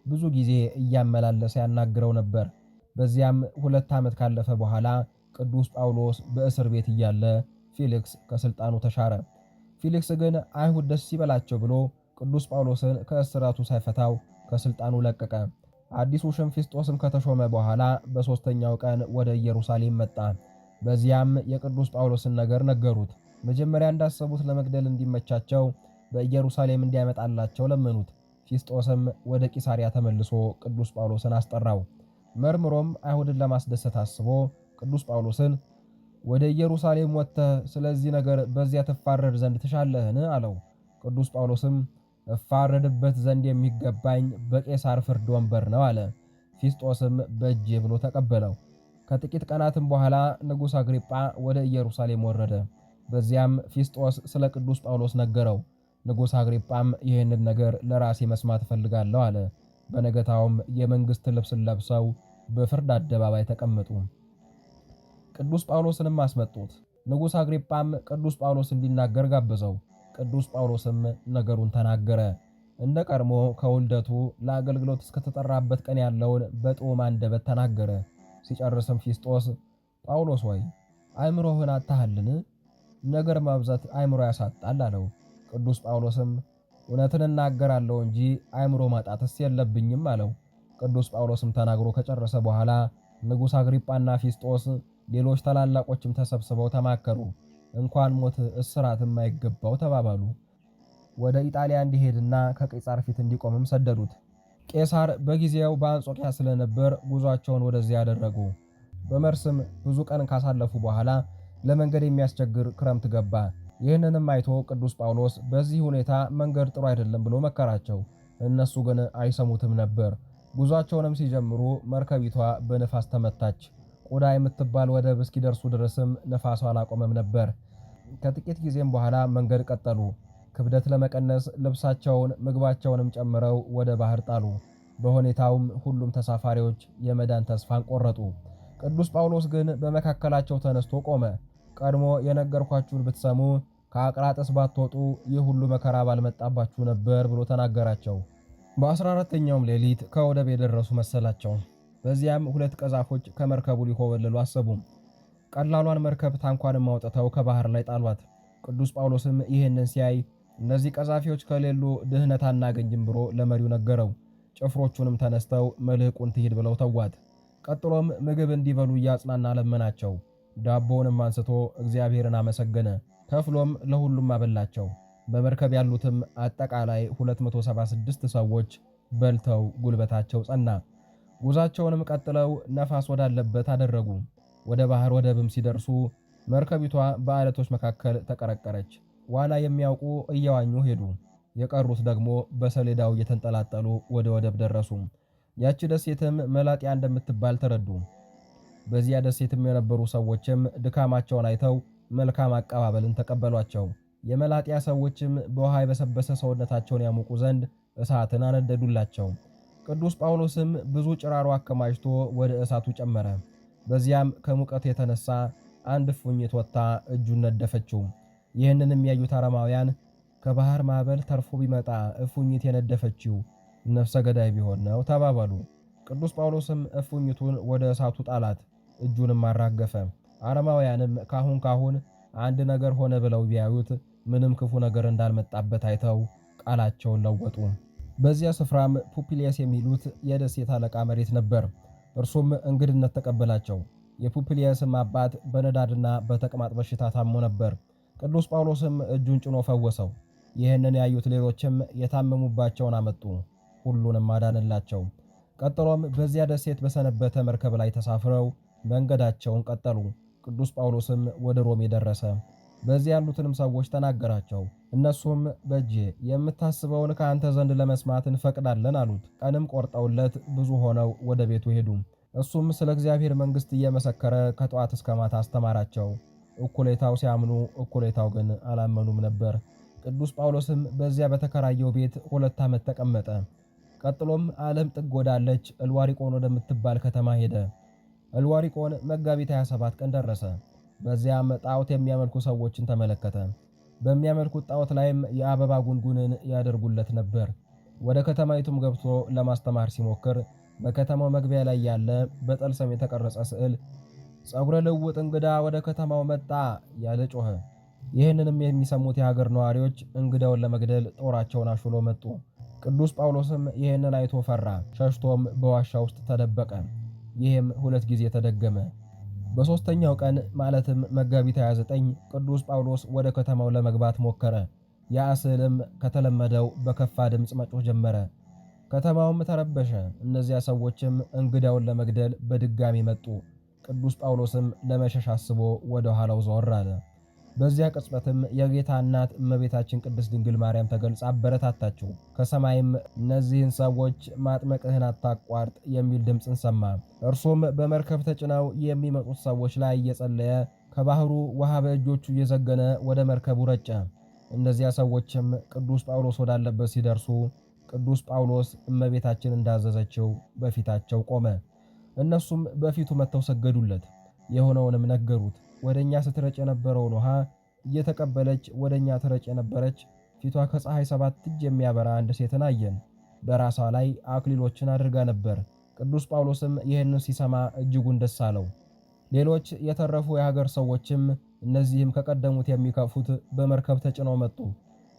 Speaker 1: ብዙ ጊዜ እያመላለሰ ያናግረው ነበር። በዚያም 2 ዓመት ካለፈ በኋላ ቅዱስ ጳውሎስ በእስር ቤት እያለ ፊልክስ ከስልጣኑ ተሻረ። ፊልክስ ግን አይሁድ ደስ ይበላቸው ብሎ ቅዱስ ጳውሎስን ከእስራቱ ሳይፈታው ከስልጣኑ ለቀቀ። አዲሱ ሹም ፊስጦስም ከተሾመ በኋላ በሦስተኛው ቀን ወደ ኢየሩሳሌም መጣ። በዚያም የቅዱስ ጳውሎስን ነገር ነገሩት። መጀመሪያ እንዳሰቡት ለመግደል እንዲመቻቸው በኢየሩሳሌም እንዲያመጣላቸው ለመኑት። ፊስጦስም ወደ ቂሳርያ ተመልሶ ቅዱስ ጳውሎስን አስጠራው። መርምሮም አይሁድን ለማስደሰት አስቦ ቅዱስ ጳውሎስን ወደ ኢየሩሳሌም ወጥተህ ስለዚህ ነገር በዚያ ትፋረድ ዘንድ ትሻለህን? አለው። ቅዱስ ጳውሎስም እፋረድበት ዘንድ የሚገባኝ በቄሳር ፍርድ ወንበር ነው አለ። ፊስጦስም በእጄ ብሎ ተቀበለው። ከጥቂት ቀናትም በኋላ ንጉሥ አግሪጳ ወደ ኢየሩሳሌም ወረደ። በዚያም ፊስጦስ ስለ ቅዱስ ጳውሎስ ነገረው። ንጉሥ አግሪጳም ይህንን ነገር ለራሴ መስማት እፈልጋለሁ አለ። በነገታውም የመንግሥት ልብስን ለብሰው በፍርድ አደባባይ ተቀመጡ። ቅዱስ ጳውሎስንም አስመጡት። ንጉሥ አግሪጳም ቅዱስ ጳውሎስ እንዲናገር ጋበዘው። ቅዱስ ጳውሎስም ነገሩን ተናገረ። እንደ ቀድሞ ከውልደቱ ለአገልግሎት እስከተጠራበት ቀን ያለውን በጥዑም አንደበት ተናገረ። ሲጨርስም ፊስጦስ ጳውሎስ ሆይ አእምሮህን አጥተሃልን? ነገር ማብዛት አእምሮ ያሳጣል አለው። ቅዱስ ጳውሎስም እውነትን እናገራለሁ እንጂ አእምሮ ማጣትስ የለብኝም አለው። ቅዱስ ጳውሎስም ተናግሮ ከጨረሰ በኋላ ንጉሥ አግሪጳና ፊስጦስ ሌሎች ታላላቆችም ተሰብስበው ተማከሩ። እንኳን ሞት እስራት የማይገባው ተባባሉ። ወደ ኢጣሊያ እንዲሄድና ከቄሳር ፊት እንዲቆምም ሰደዱት። ቄሳር በጊዜው በአንጾኪያ ስለነበር ጉዟቸውን ወደዚያ ያደረጉ። በመርስም ብዙ ቀን ካሳለፉ በኋላ ለመንገድ የሚያስቸግር ክረምት ገባ። ይህንንም አይቶ ቅዱስ ጳውሎስ በዚህ ሁኔታ መንገድ ጥሩ አይደለም ብሎ መከራቸው። እነሱ ግን አይሰሙትም ነበር። ጉዟቸውንም ሲጀምሩ መርከቢቷ በነፋስ ተመታች። ቆዳ የምትባል ወደብ እስኪደርሱ ድረስም ነፋሱ አላቆመም ነበር። ከጥቂት ጊዜም በኋላ መንገድ ቀጠሉ። ክብደት ለመቀነስ ልብሳቸውን ምግባቸውንም ጨምረው ወደ ባህር ጣሉ። በሁኔታውም ሁሉም ተሳፋሪዎች የመዳን ተስፋን ቆረጡ። ቅዱስ ጳውሎስ ግን በመካከላቸው ተነስቶ ቆመ። ቀድሞ የነገርኳችሁን ብትሰሙ ከአቅራጥስ ባትወጡ ይህ ሁሉ መከራ ባልመጣባችሁ ነበር ብሎ ተናገራቸው። በ14ኛውም ሌሊት ከወደብ የደረሱ መሰላቸው። በዚያም 2 ቀዛፎች ከመርከቡ ሊኮበልሉ አሰቡ። ቀላሏን መርከብ ታንኳንም አውጥተው ከባህር ላይ ጣሏት። ቅዱስ ጳውሎስም ይህንን ሲያይ እነዚህ ቀዛፊዎች ከሌሉ ድህነት አናገኝም ብሎ ለመሪው ነገረው። ጭፍሮቹንም ተነስተው መልሕቁን ትሂድ ብለው ተዋት። ቀጥሎም ምግብ እንዲበሉ እያጽናና ለመናቸው። ዳቦውንም አንስቶ እግዚአብሔርን አመሰገነ። ከፍሎም ለሁሉም አበላቸው። በመርከብ ያሉትም አጠቃላይ 276 ሰዎች በልተው ጉልበታቸው ጸና። ጉዛቸውንም ቀጥለው ነፋስ ወዳለበት አደረጉ። ወደ ባህር ወደብም ሲደርሱ መርከቢቷ በአለቶች መካከል ተቀረቀረች። ዋና የሚያውቁ እየዋኙ ሄዱ። የቀሩት ደግሞ በሰሌዳው እየተንጠላጠሉ ወደ ወደብ ደረሱ። ያቺ ደሴትም መላጥያ እንደምትባል ተረዱ። በዚያ ደሴትም የነበሩ ሰዎችም ድካማቸውን አይተው መልካም አቀባበልን ተቀበሏቸው። የመላጥያ ሰዎችም በውሃ የበሰበሰ ሰውነታቸውን ያሞቁ ዘንድ እሳትን አነደዱላቸው። ቅዱስ ጳውሎስም ብዙ ጭራሮ አከማችቶ ወደ እሳቱ ጨመረ። በዚያም ከሙቀት የተነሳ አንድ እፉኝት ወጥታ እጁን ነደፈችው። ይህንንም ያዩት አረማውያን ከባህር ማዕበል ተርፎ ቢመጣ እፉኝት የነደፈችው ነፍሰ ገዳይ ቢሆን ነው ተባባሉ። ቅዱስ ጳውሎስም እፉኝቱን ወደ እሳቱ ጣላት፣ እጁንም አራገፈ። አረማውያንም ካሁን አንድ ነገር ሆነ ብለው ቢያዩት ምንም ክፉ ነገር እንዳልመጣበት አይተው ቃላቸውን ለወጡ። በዚያ ስፍራም ፑፕሊየስ የሚሉት የደሴት አለቃ መሬት ነበር። እርሱም እንግድነት ተቀበላቸው። የፑፕሊየስም አባት በነዳድና በተቅማጥ በሽታ ታሞ ነበር። ቅዱስ ጳውሎስም እጁን ጭኖ ፈወሰው። ይህንን ያዩት ሌሎችም የታመሙባቸውን አመጡ፣ ሁሉንም አዳንላቸው። ቀጥሎም በዚያ ደሴት በሰነበተ መርከብ ላይ ተሳፍረው መንገዳቸውን ቀጠሉ። ቅዱስ ጳውሎስም ወደ ሮሜ ደረሰ። በዚያ ያሉትንም ሰዎች ተናገራቸው። እነሱም በእጄ የምታስበውን ከአንተ ዘንድ ለመስማት እንፈቅዳለን አሉት። ቀንም ቆርጠውለት ብዙ ሆነው ወደ ቤቱ ሄዱ። እሱም ስለ እግዚአብሔር መንግሥት እየመሰከረ ከጠዋት እስከ ማታ አስተማራቸው። እኩሌታው ሲያምኑ፣ እኩሌታው ግን አላመኑም ነበር። ቅዱስ ጳውሎስም በዚያ በተከራየው ቤት 2 ዓመት ተቀመጠ። ቀጥሎም ዓለም ጥግ ወዳለች እልዋሪቆን ወደምትባል ከተማ ሄደ። እልዋሪቆን መጋቢት 27 ቀን ደረሰ። በዚያም ጣዖት የሚያመልኩ ሰዎችን ተመለከተ። በሚያመልኩት ጣዖት ላይም የአበባ ጉንጉንን ያደርጉለት ነበር። ወደ ከተማይቱም ገብቶ ለማስተማር ሲሞክር በከተማው መግቢያ ላይ ያለ በጠልሰም የተቀረጸ ስዕል ጸጉረ ልውጥ እንግዳ ወደ ከተማው መጣ ያለ ጮኸ። ይህንንም የሚሰሙት የሀገር ነዋሪዎች እንግዳውን ለመግደል ጦራቸውን አሹሎ መጡ። ቅዱስ ጳውሎስም ይህንን አይቶ ፈራ፣ ሸሽቶም በዋሻ ውስጥ ተደበቀ። ይህም 2 ጊዜ ተደገመ። በሦስተኛው ቀን ማለትም መጋቢት 29 ቅዱስ ጳውሎስ ወደ ከተማው ለመግባት ሞከረ። ያ ስዕልም ከተለመደው በከፋ ድምፅ መጮህ ጀመረ። ከተማውም ተረበሸ። እነዚያ ሰዎችም እንግዳውን ለመግደል በድጋሚ መጡ። ቅዱስ ጳውሎስም ለመሸሽ አስቦ ወደ ኋላው ዘወር አለ። በዚያ ቅጽበትም የጌታ እናት እመቤታችን ቅድስት ድንግል ማርያም ተገልጻ አበረታታችው። ከሰማይም እነዚህን ሰዎች ማጥመቅህን አታቋርጥ የሚል ድምፅን ሰማ። እርሱም በመርከብ ተጭነው የሚመጡት ሰዎች ላይ እየጸለየ ከባህሩ ውሃ በእጆቹ እየዘገነ ወደ መርከቡ ረጨ። እነዚያ ሰዎችም ቅዱስ ጳውሎስ ወዳለበት ሲደርሱ ቅዱስ ጳውሎስ እመቤታችን እንዳዘዘችው በፊታቸው ቆመ። እነሱም በፊቱ መጥተው ሰገዱለት። የሆነውንም ነገሩት። ወደኛ ስትረጭ የነበረውን ውሃ እየተቀበለች ወደኛ ትረጭ የነበረች ፊቷ ከፀሐይ 7 እጅ የሚያበራ አንድ ሴትን አየን። በራሷ ላይ አክሊሎችን አድርጋ ነበር። ቅዱስ ጳውሎስም ይህንን ሲሰማ እጅጉን ደስ አለው። ሌሎች የተረፉ የሀገር ሰዎችም እነዚህም ከቀደሙት የሚከፉት በመርከብ ተጭነው መጡ።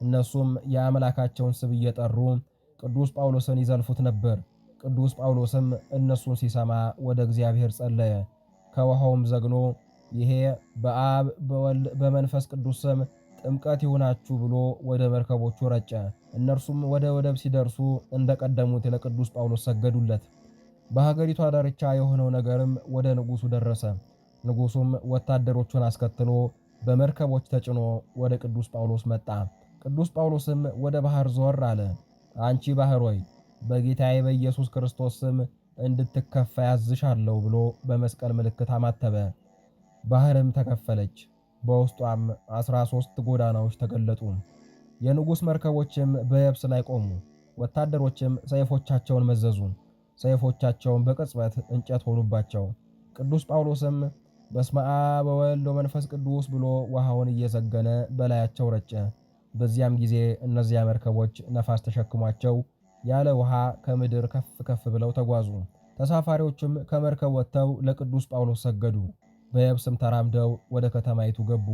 Speaker 1: እነሱም የአምላካቸውን ስም እየጠሩ ቅዱስ ጳውሎስን ይዘልፉት ነበር። ቅዱስ ጳውሎስም እነሱን ሲሰማ ወደ እግዚአብሔር ጸለየ። ከውሃውም ዘግኖ ይሄ በአብ በወልድ በመንፈስ ቅዱስ ስም ጥምቀት ይሁናችሁ ብሎ ወደ መርከቦቹ ረጨ። እነርሱም ወደ ወደብ ሲደርሱ እንደቀደሙት ለቅዱስ ጳውሎስ ሰገዱለት። በሀገሪቷ ዳርቻ የሆነው ነገርም ወደ ንጉሡ ደረሰ። ንጉሡም ወታደሮቹን አስከትሎ በመርከቦች ተጭኖ ወደ ቅዱስ ጳውሎስ መጣ። ቅዱስ ጳውሎስም ወደ ባህር ዞር አለ። አንቺ ባህር ሆይ በጌታዬ በኢየሱስ ክርስቶስ ስም እንድትከፋ ያዝሻለሁ ብሎ በመስቀል ምልክት አማተበ። ባህርም ተከፈለች። በውስጧም 13 ጎዳናዎች ተገለጡ። የንጉሥ መርከቦችም በየብስ ላይ ቆሙ። ወታደሮችም ሰይፎቻቸውን መዘዙ። ሰይፎቻቸውን በቅጽበት እንጨት ሆኑባቸው። ቅዱስ ጳውሎስም በስመ አብ ወወልድ ወመንፈስ ቅዱስ ብሎ ውሃውን እየዘገነ በላያቸው ረጨ። በዚያም ጊዜ እነዚያ መርከቦች ነፋስ ተሸክሟቸው ያለ ውሃ ከምድር ከፍ ከፍ ብለው ተጓዙ። ተሳፋሪዎችም ከመርከብ ወጥተው ለቅዱስ ጳውሎስ ሰገዱ። በየብስም ተራምደው ወደ ከተማይቱ ገቡ።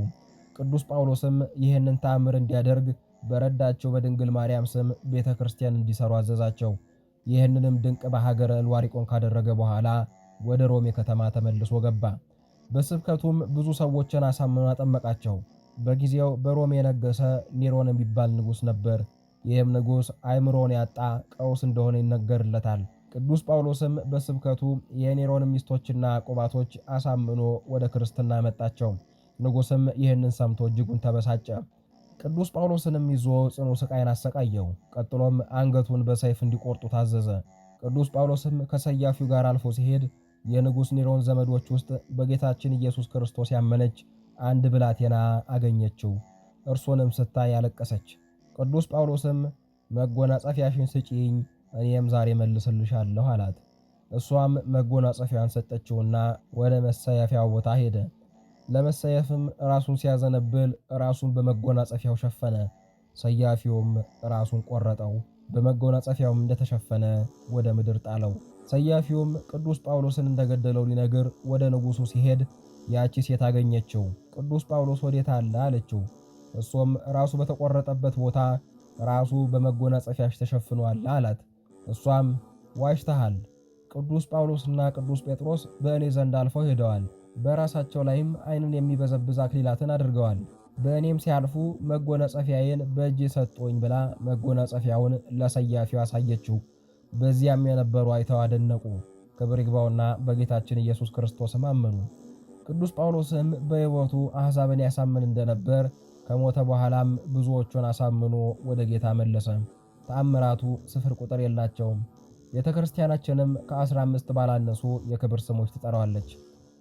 Speaker 1: ቅዱስ ጳውሎስም ይህንን ተአምር እንዲያደርግ በረዳቸው በድንግል ማርያም ስም ቤተ ክርስቲያን እንዲሰሩ አዘዛቸው። ይህንንም ድንቅ በሀገረ እልዋሪቆን ካደረገ በኋላ ወደ ሮሜ ከተማ ተመልሶ ገባ። በስብከቱም ብዙ ሰዎችን አሳምኖ አጠመቃቸው። በጊዜው በሮሜ የነገሰ ኔሮን የሚባል ንጉሥ ነበር። ይህም ንጉሥ አእምሮን ያጣ ቀውስ እንደሆነ ይነገርለታል። ቅዱስ ጳውሎስም በስብከቱ የኔሮን ሚስቶችና ቁባቶች አሳምኖ ወደ ክርስትና መጣቸው። ንጉሥም ይህንን ሰምቶ እጅጉን ተበሳጨ። ቅዱስ ጳውሎስንም ይዞ ጽኑ ስቃይን አሰቃየው። ቀጥሎም አንገቱን በሰይፍ እንዲቆርጡ ታዘዘ። ቅዱስ ጳውሎስም ከሰያፊው ጋር አልፎ ሲሄድ የንጉሥ ኔሮን ዘመዶች ውስጥ በጌታችን ኢየሱስ ክርስቶስ ያመነች አንድ ብላቴና አገኘችው። እርሱንም ስታይ ያለቀሰች። ቅዱስ ጳውሎስም መጎናጸፊያሽን ስጪኝ እኔም ዛሬ መልስልሻለሁ አላት። እሷም መጎናጸፊያን ሰጠችውና ወደ መሰየፊያው ቦታ ሄደ። ለመሰየፍም ራሱን ሲያዘነብል ራሱን በመጎናጸፊያው ሸፈነ። ሰያፊውም ራሱን ቆረጠው፣ በመጎናጸፊያውም እንደተሸፈነ ወደ ምድር ጣለው። ሰያፊውም ቅዱስ ጳውሎስን እንደገደለው ሊነግር ወደ ንጉሡ ሲሄድ ያቺ ሴት አገኘችው። ቅዱስ ጳውሎስ ወዴት አለ አለችው። እሱም ራሱ በተቆረጠበት ቦታ ራሱ በመጎናጸፊያሽ ተሸፍኗል አላት። እሷም ዋሽተሃል፣ ቅዱስ ጳውሎስና ቅዱስ ጴጥሮስ በእኔ ዘንድ አልፈው ሄደዋል፣ በራሳቸው ላይም ዓይንን የሚበዘብዝ አክሊላትን አድርገዋል፣ በእኔም ሲያልፉ መጎናጸፊያዬን በእጅ ሰጡኝ ብላ መጎናጸፊያውን ለሰያፊው አሳየችው። በዚያም የነበሩ አይተው አደነቁ። ክብር ይግባውና በጌታችን ኢየሱስ ክርስቶስም አመኑ። ቅዱስ ጳውሎስም በሕይወቱ አሕዛብን ያሳምን እንደነበር ከሞተ በኋላም ብዙዎቹን አሳምኖ ወደ ጌታ መለሰ። ተአምራቱ ስፍር ቁጥር የላቸውም። ቤተ ክርስቲያናችንም ከ15 ባላነሱ የክብር ስሞች ትጠራዋለች።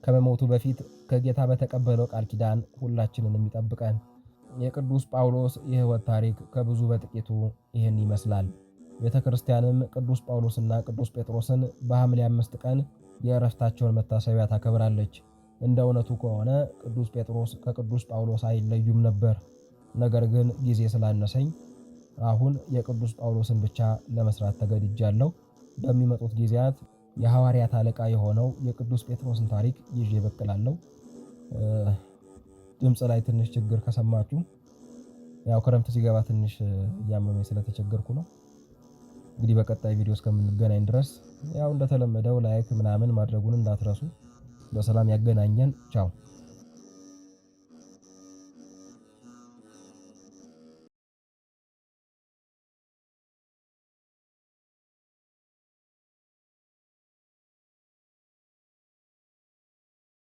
Speaker 1: ከመሞቱ በፊት ከጌታ በተቀበለው ቃል ኪዳን ሁላችንንም ይጠብቀን። የቅዱስ ጳውሎስ የሕይወት ታሪክ ከብዙ በጥቂቱ ይህን ይመስላል። ቤተ ክርስቲያንም ቅዱስ ጳውሎስና ቅዱስ ጴጥሮስን በሐምሌ 5 ቀን የዕረፍታቸውን መታሰቢያ ታከብራለች። እንደ እውነቱ ከሆነ ቅዱስ ጴጥሮስ ከቅዱስ ጳውሎስ አይለዩም ነበር። ነገር ግን ጊዜ ስላነሰኝ አሁን የቅዱስ ጳውሎስን ብቻ ለመስራት ተገድጃለሁ። በሚመጡት ጊዜያት የሐዋርያት አለቃ የሆነው የቅዱስ ጴጥሮስን ታሪክ ይዤ እበቅላለሁ። ድምፅ ላይ ትንሽ ችግር ከሰማችሁ ያው ክረምት ሲገባ ትንሽ እያመመኝ ስለተቸገርኩ ነው። እንግዲህ በቀጣይ ቪዲዮ እስከምንገናኝ ድረስ ያው እንደተለመደው ላይክ ምናምን ማድረጉን እንዳትረሱ። በሰላም ያገናኘን። ቻው።